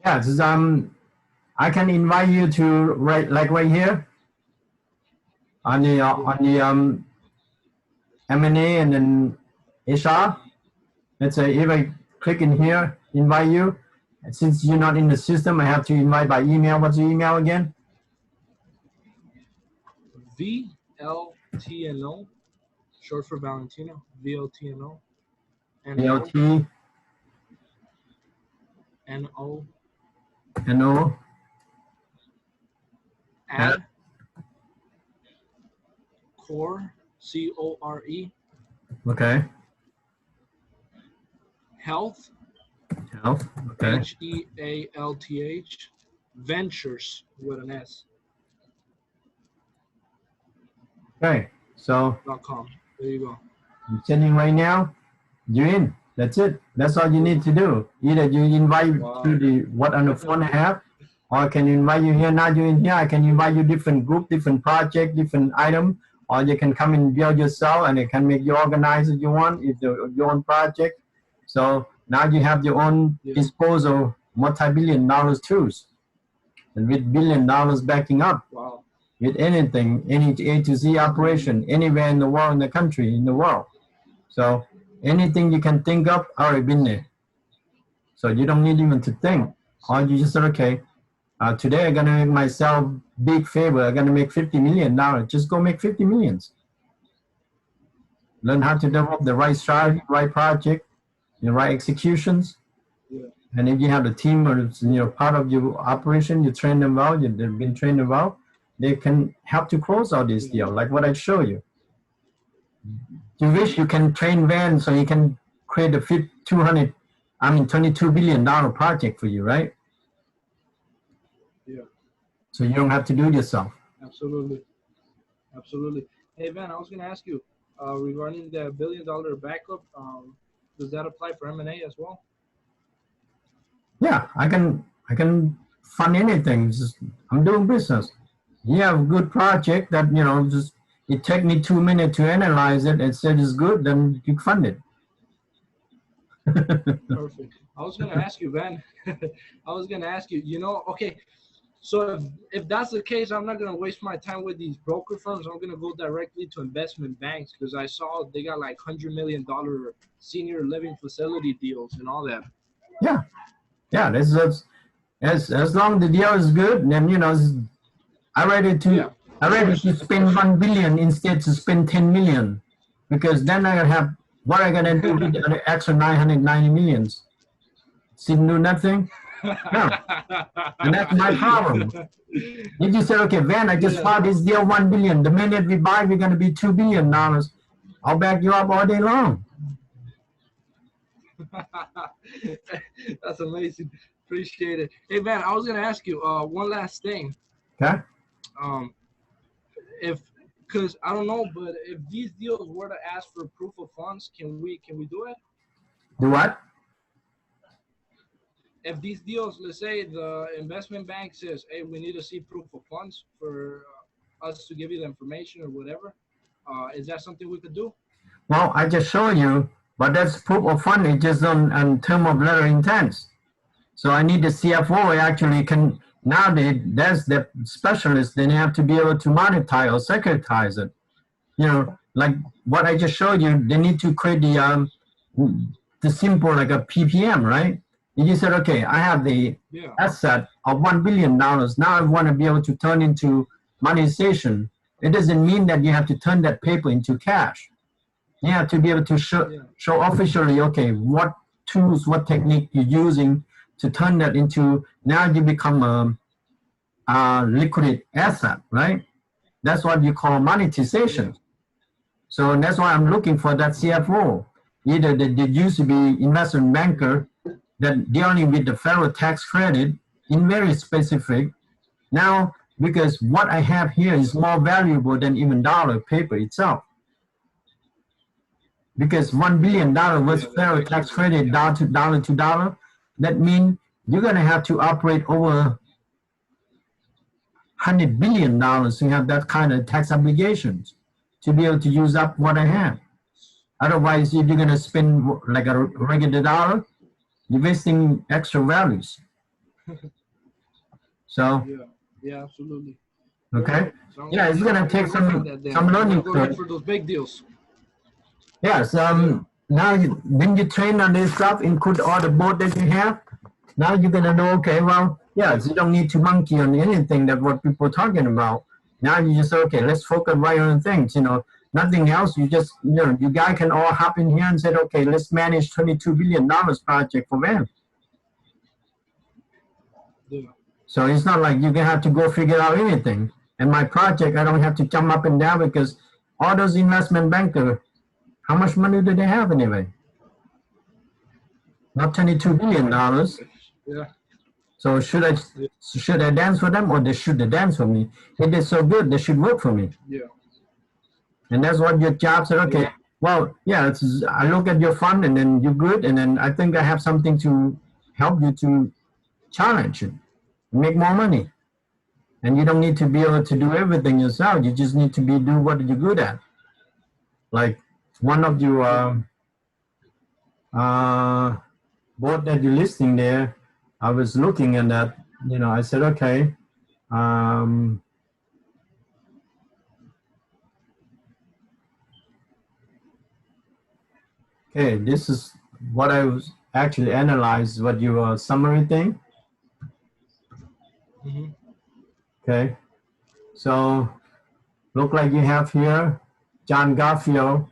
Yeah, just, I can invite you to right here on the M&A and then HR. Let's say if I click in here, invite you. And since you're not in the system, I have to invite by email. What's your email again? VLTNO, short for Valentino. VLTNO. VLT. NO. NO. Add. Core. CORE. Okay. Health. Health. Okay. HEALTH. Ventures with an S. Okay. So. .com. There you go. I'm sending right now. You're in. That's it. That's all you need to do. Either you invite to the what on the phone I have, or I can invite you here. Now you're in here. I can invite you different group, different project, different item, or you can come and build yourself, and it can make you organize if you want, if your own project. So now you have your own disposal, multi-billion dollars tools, and with $1 billion backing up. Wow. With anything, any A to Z operation, anywhere in the world, in the country, in the world. So anything you can think of, already been there. So you don't need even to think. Or you just say, okay, today I'm gonna make myself big favor. I'm gonna make $50 million. Just go make 50 millions. Learn how to develop the right strategy, right project, the right executions. Yeah. And if you have a team or part of your operation, you train them well, they've been trained well, they can help to close out this deal, like what I show you. You wish you can train Van so he can create a $22 billion project for you, right? Yeah. So you don't have to do it yourself. Absolutely. Absolutely. Hey, Van, I was going to ask you regarding the $1 billion backup, does that apply for M&A as well? Yeah, I can fund anything. I'm doing business. you have a good project that, just it take me 2 minutes to analyze it and said it's good, then you fund it. Perfect. I was gonna ask you, Van. I was gonna ask you. Okay. So if that's the case, I'm not gonna waste my time with these broker firms. I'm gonna go directly to investment banks because I saw they got like $100 million senior living facility deals and all that. Yeah, yeah. That's as long the deal is good, then I ready Yeah, to I of ready course, to of spend course. 1 billion instead to spend 10 million, because then I have what I gonna do with the extra 990 millions? See, do nothing. No, and that's my problem. If you say, okay, Van, I just Yeah. bought this deal 1 billion. The minute we buy, we're gonna be $2 billion. I'll back you up all day long. That's amazing. Appreciate it. Hey, Van, I was gonna ask you one last thing. Okay, Um, if because I don't know, but if these deals were to ask for proof of funds, can we do it? do what? If these deals, let's say the investment bank says, "Hey, we need to see proof of funds for us to give you the information or whatever," is that something we could do? Well, I just showed you, but that's proof of fund. It's just on term of letter intent. So I need the CFO actually can now that's the specialist. Then you have to be able to monetize or securitize it. Like what I just showed you. They need to create the simple like a PPM, right? And you said, okay, I have the Yeah. asset of $1 billion. Now I want to be able to turn into monetization. It doesn't mean that you have to turn that paper into cash. You have to be able to Yeah. show officially, okay, what tools, what technique you're using to turn that into, now you become a liquid asset, right? That's what you call Yeah. monetization. So that's why I'm looking for that CFO. Either they used to be investment banker that dealing with the federal tax credit in very specific. Now, because what I have here is more valuable than even dollar paper itself. Because $1 billion was Yeah. That federal makes tax sense. credit dollar to dollar. That means you're gonna have to operate over $100 billion to have that kind of tax obligations to be able to use up what I have. Otherwise, if you're gonna spend like a regular dollar, you're wasting extra values. So, Yeah. Yeah. Absolutely. okay, Perfect. Sounds yeah, good. it's So gonna I'm take gonna work on some that then. some I'm gonna learning go look curve. for those big deals. Yes, Yeah. now when you train on this stuff, include all the board that you have, now you're gonna know, okay, well, Yeah. yes, you don't need to monkey on anything that what people are talking about. Now you just say, okay, let's focus right on things, nothing else. You just, you guys can all hop in here and say, okay, let's manage $22 billion project for them. Yeah. So it's not like you're gonna have to go figure out anything. And my project, I don't have to jump up and down because all those investment bankers, how much money do they have anyway? Not $22 billion. Yeah. So Yeah. should I dance for them or they should they dance for me? If they're so good, they should work for me. Yeah. And that's what your job said. Okay, Yeah. well, yeah, I look at your fund and then you're good, and then I think I have something to help you to challenge it, make more money. And you don't need to be able to Yeah. do everything yourself. You just need to do what you're good at. Like one of your Yeah. uh, board that you're listing there, I was looking at that. I said, okay, um, okay, this is what I was actually analyzed. What your summary thing. Hmm. Okay, so look like you have here John Garfield.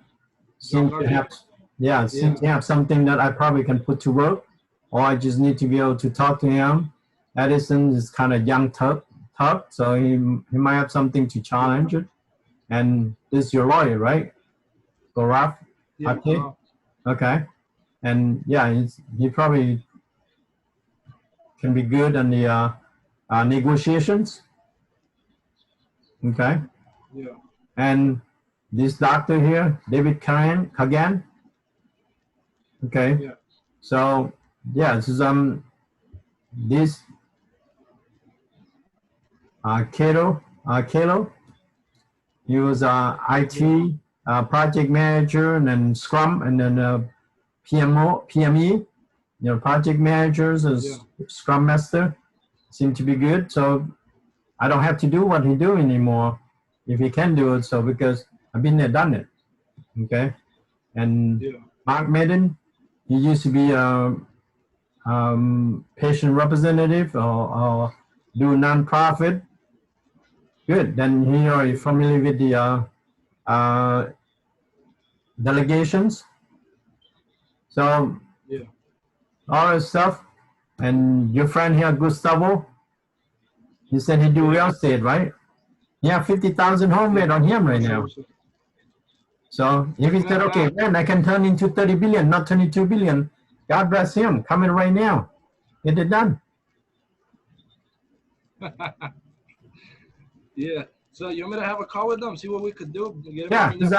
John Seems to have, Garfield. yeah, Yeah. seems to have something that I probably can put to work, or I just need to be able to talk to him. Edison is kind of young tough, so he might have something to Yeah. challenge it. And this is your lawyer, right? Gaurav? Yeah. Okay, okay. And yeah, he probably can be good on the negotiations. Okay. Yeah. And this doctor here, David Kagan. Okay. Yeah. So yeah, this is this Cato. Kalo. He was IT project manager, and then Scrum, and then PME. Project managers as Scrum Master seem to be good. So I don't have to do what he do anymore if he can do it. So because I've been there, done it. Okay. And Mark Madden, he used to be a patient representative or do nonprofit. Good. Then he already familiar with the delegations. So all this stuff. And your friend here, Gustavo, he said he do real estate, right? Yeah, 50,000 home rate on him right now. So if he said, okay, man, I can turn into 30 billion, not 22 billion, God bless him, coming right now. Get it done. Yeah. So you want me to have a call with them, see what we could do? Get this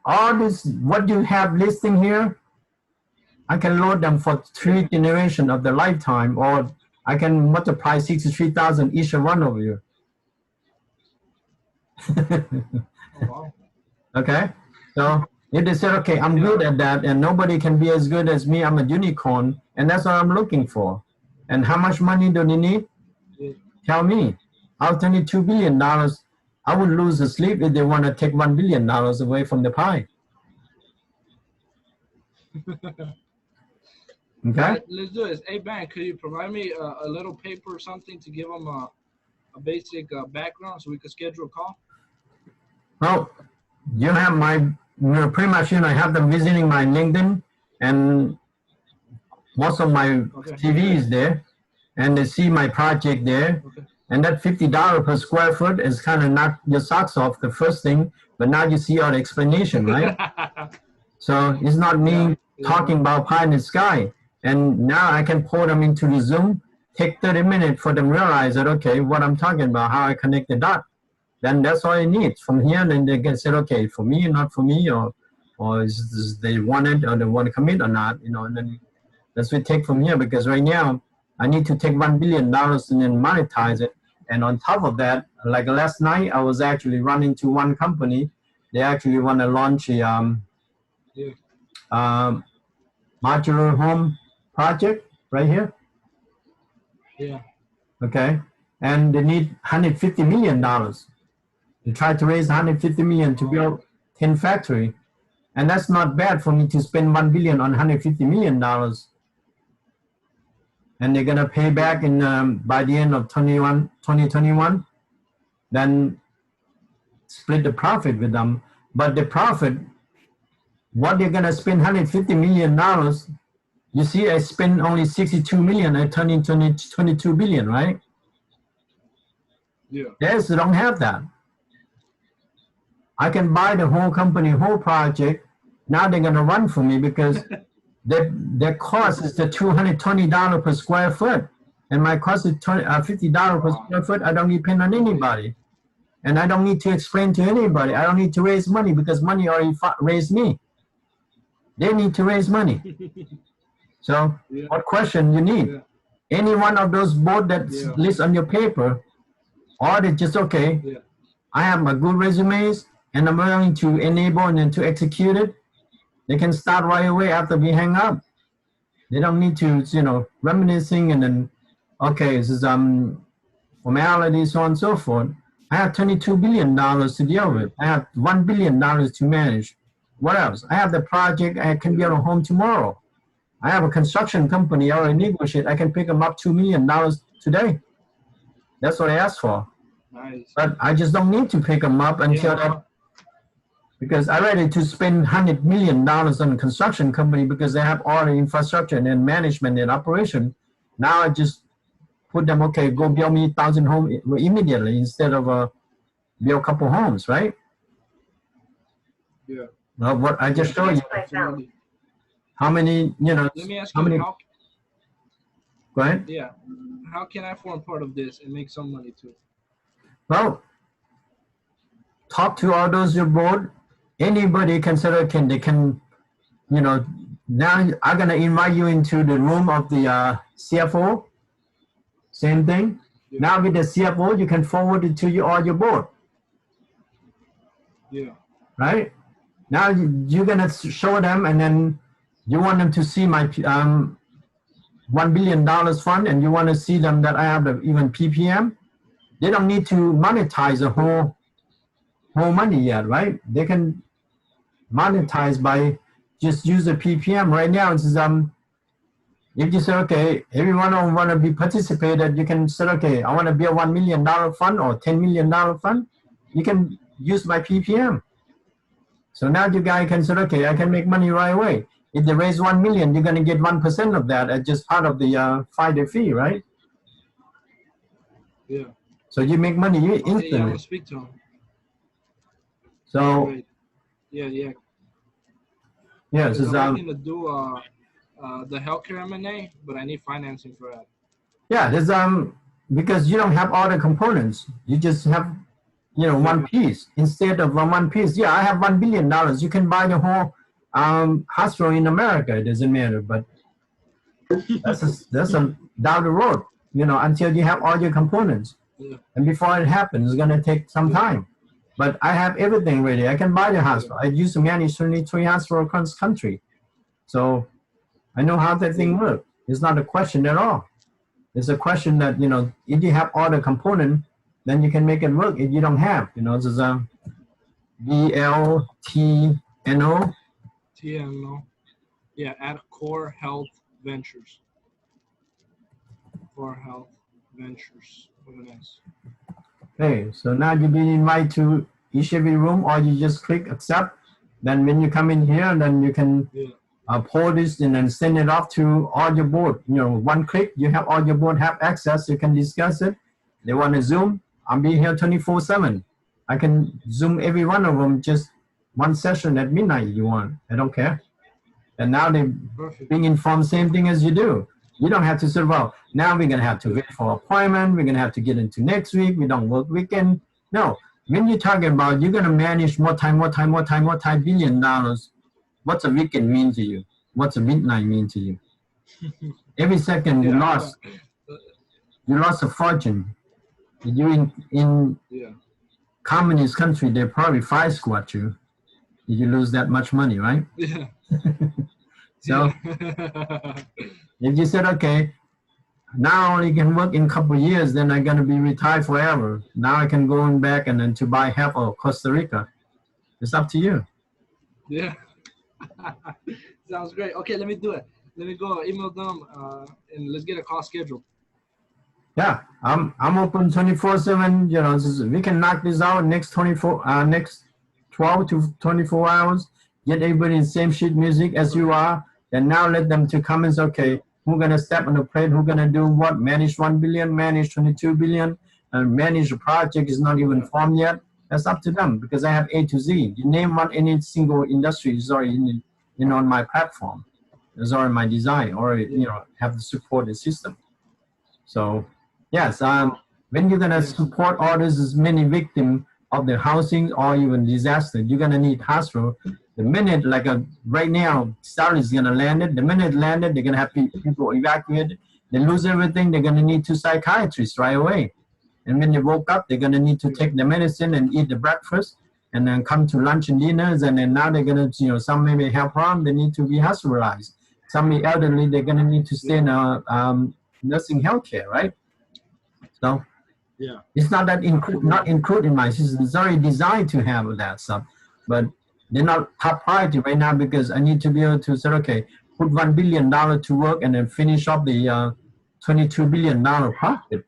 all this what you have listing here, I can load them for 3 generations of the lifetime, or I can multiply 63,000 each one of you. Wow. Okay, so if they said, okay, I'm good at that, and nobody can be as good as me, I'm a unicorn, and that's what I'm looking for. And how much money do they need? Tell me. Out $22 billion, I would lose the sleep if they want to take $1 billion away from the pie. Okay. Right, let's do this. Hey, Ben, could you provide me a little paper or something to give them a basic background so we could schedule a call? Well, you have my, pretty much, I have them visiting my LinkedIn, and most of my TV is there, and they see my project there. And that $50 per square foot is kind of knock your socks off the first thing, but now you see all the explanation, right? So it's not me talking about pie in the sky. And now I can pour them into the Zoom, take 30 minutes for them to realize that, okay, what I'm talking about, how I connect the dot. Then that's all it needs. From here, then they can say, okay, for me, not for me, or is they want it, or they want to commit or not, and then that's what we take from here, because right now, I need to take $1 billion and then monetize it. And on top of that, like last night, I was actually running to one company. They actually want to launch a modular home project right here. Yeah. Okay. And they need $150 million. They try to raise $150 million to build 10 factory. And that's not bad for me to spend $1 billion on $150 million. And they're going to pay back in by the end of 2021, then split the profit with them. But the profit, what they're going to spend $150 million, you see, I spend only 62 million, I turn into 22 billion, right? Yeah. Yes, they don't have that. I can buy the whole company, whole project. Now they're going to run for me because their cost is the $220 per square foot, and my cost is $50 per square foot. I don't depend on anybody, and I don't need to explain to anybody. I don't need to raise money because money already raised me. They need to raise money. So, what question you need? Any one of those board that's listed on your paper, or they just I have my good resumes, and I'm willing to enable and then to execute it. They can start right away after we hang up. They don't need to, reminiscing and then, this is formality, so on and so forth. I have $22 billion to deal with. I have $1 billion to manage. What else? I have the project. I can build a home tomorrow. I have a construction company. I already negotiate. I can pick them up $2 million today. That's what I asked for. Nice. But I just don't need to pick them up until that. Because I'm ready to spend $100 million on a construction company because they have all the infrastructure and management and operation. Now I just put them, go build me 1,000 homes immediately instead of build a couple homes, right? Yeah. Well, what I just showed you. How many, Let me ask you, how, go ahead. Yeah. How can I form part of this and make some money too? Well, talk to all those your board. Anybody they can, now I'm going to invite you into the room of the CFO. Same thing. Yeah. Now with the CFO, you can forward it to all your board, Yeah. right? Now you're gonna show them, and then you want them to see my $1 billion fund, and you want to see them that I have the even PPM. They don't need to monetize the whole money yet, right? They can monetize by just use the PPM. Right now, it's if you say, okay, everyone want to be participated, you can say, okay, I want to be a $1 million fund or $10 million fund. You can use my PPM. So now you guys can say, okay, I can make money right away. If they raise 1 million, you're going to get 1% of that as just part of the finder fee, right? Yeah. So you make money Okay, yeah, I'm instantly. gonna speak to him. So Great. Yeah, yeah. yes, Because it's, I'm looking to do the healthcare M&A, but I need financing for that. yeah, there's because you don't have all the components. You just have Yeah. one piece instead of one piece. Yeah, I have $1 billion. You can buy the whole hospital in America. It doesn't matter, but that's a down the road. Until you have all your components, Yeah. and before it happens, it's gonna take some Yeah. time. But I have everything ready. I can buy the hospital. I used to manage 23 hospitals across the country, so I know how that thing works. It's not a question at all. It's a question that if you have all the component, then you can make it work. If you don't have, this is a BLTNO. TMO. Yeah, at Core Health Ventures. Core Health Ventures. With an S. Okay, so now you've been invited to each every room, or you just click accept. Then when you come in here, then you can pull this and then send it off to all your board. One click, you have all your board have access. You can discuss it. They want to Zoom. I'll be here 24/7. I can Zoom every one of them just one session at midnight if you want. I don't care. And now they're being informed same thing as you do. You don't have to say, well, now we're going to have to wait for appointment. We're going to have to get into next week. We don't work weekend. No. When you're talking about you're going to manage more time, $1 billion, what's a weekend mean to you? What's a midnight mean to you? Every second you lost a fortune. You in communist country, they probably fire squat you if you lose that much money, right? Yeah. So if you said, okay, now I only can work in a couple of years, then I'm going to be retired forever. Now I can go back and then to buy half of Costa Rica. It's up to you. Yeah. Sounds great. Okay, let me do it. Let me go email them and let's get a call scheduled. Yeah, I'm open 24/7. We can knock this out next 12 to 24 hours. Get everybody in the same sheet music as you are. And now let them to come and say, okay, who's gonna step on the plate? Who's gonna do what? Manage 1 billion, manage 22 billion, and manage the project is not even formed yet. That's up to them because I have A to Z. You name one any single industry is already on my platform. It's already my design. Already have the supported system. So yes, when you're gonna support others as many victims of the housing or even disaster, you're gonna need hospital. The minute right now, Saudi is gonna land it. The minute landed, they're gonna have people evacuated. They lose everything. They're gonna need 2 psychiatrists right away. And when they woke up, they're gonna need to take the medicine and eat the breakfast, and then come to lunch and dinners. And then now they're gonna, some maybe have problem. They need to be hospitalized. Some elderly, they're gonna need to stay in nursing healthcare, right? So it's not that not included in my system. It's already designed to have that stuff, but they're not top priority right now because I need to be able to say, okay, put $1 billion to work and then finish up the $22 billion profit.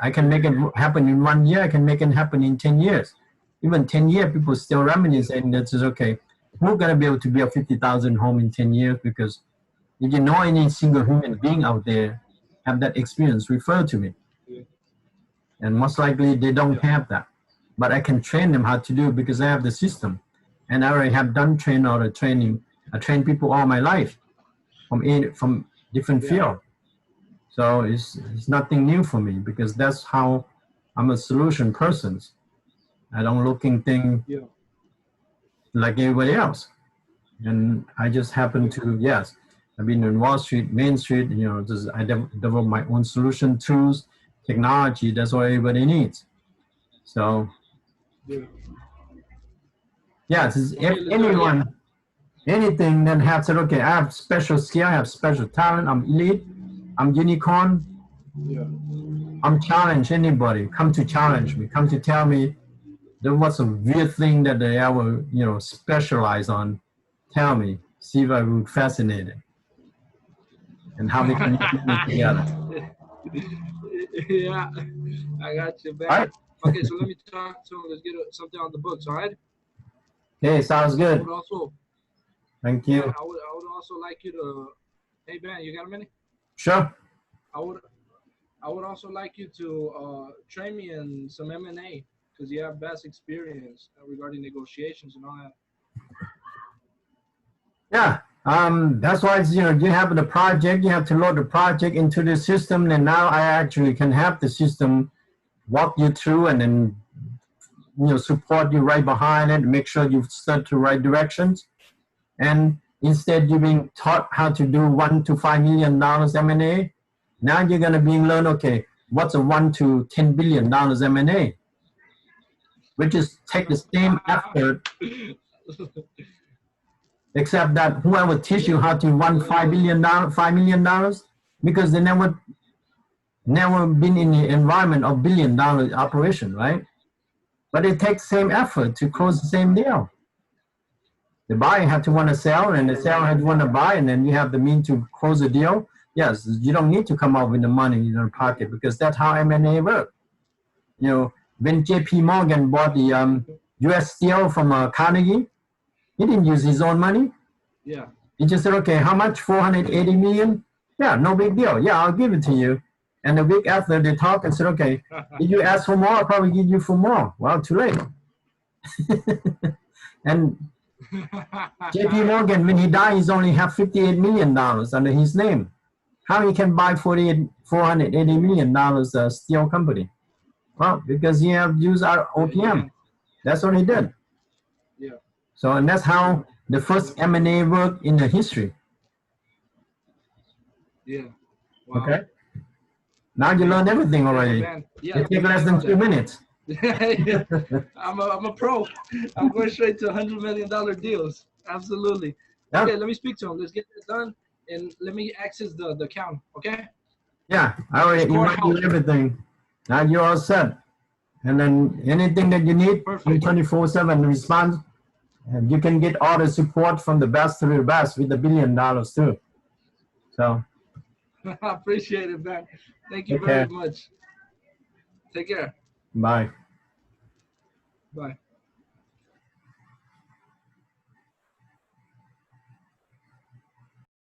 I can make it happen in 1 year. I can make it happen in 10 years. Even 10 years, people still reminiscing that says, okay, we're going to be able to build 50,000 home in 10 years because if you know any single human being out there have that experience, refer to me. And most likely they don't have that. But I can train them how to do it because I have the system. And I already have done training. I train people all my life from different fields. So it's nothing new for me because that's how I'm a solution person. I don't looking thing like everybody else. And I just happen to, I've been in Wall Street, Main Street, you know, just, I develop my own solution, tools, technology. That's what everybody needs. So, Yeah. yeah, if Okay, let's do it. anyone, anything that has said, okay, I have special skill, I have special talent, I'm elite, I'm unicorn, Yeah. I'm challenge anybody. Come to challenge me, come to tell me there was a weird thing that they ever, you know, specialize on. Tell me, see if I would fascinate it. And how we can make money together. Yeah, I got you, All man. right. Okay, so let me talk to him. Let's get something on the books, all right? Okay, sounds I good. would also, Thank yeah, you. I would also like you to, hey, Ben, you got a minute? Sure. I would, I would also like you to train me in some M&A because you have vast experience regarding negotiations and all that. Yeah. That's why it's, you know, you have the project, you have to load the project into the system, and now I actually can have the system walk you through and then, you know, support you right behind it, make sure you start the right directions. And instead you're being taught how to do $1 to $5 million M&A, now you're gonna be learn, okay, what's a $1 to $10 billion M&A, which is take the same effort, except that whoever teach you how to run $5 million, because they never been in the environment of $1 billion operation, right? But it takes same effort to close the same deal. The buyer have to want to sell, and the seller have to want to buy, and then you have the mean to close the deal. Yes, you don't need to come up with the money in your pocket because that's how M&A work. You know, when J.P. Morgan bought the U.S. Steel from Carnegie, he didn't use his own money. Yeah. He just said, okay, how much? 480 million? Yeah, no big deal. Yeah, I'll give it to you. And the week after they talked and said, okay, if you ask for more, I'll probably give you for more. Well, too late. And J.P. Morgan, when he died, he's only have $58 million under his name. How he can buy $480 million steel company? Well, because he have used our OPM. That's what he did. Yeah. So, and that's how the first M&A worked in the history. Yeah. Wow. Okay. Now you learned everything already. Yeah, It takes less than 2 minutes. I'm a pro. I'm going straight to $100 million deals. Absolutely. Yeah. Okay, let me speak to him. Let's get that done, and let me access the account. Okay. Yeah, I already emailed you everything. Now you're all set. And then anything that you need, I'm 24/7 response. And you can get all the support from the best to the best with $1 billion too. So. I appreciate it, man. Thank you very much. Take care. Bye. Bye.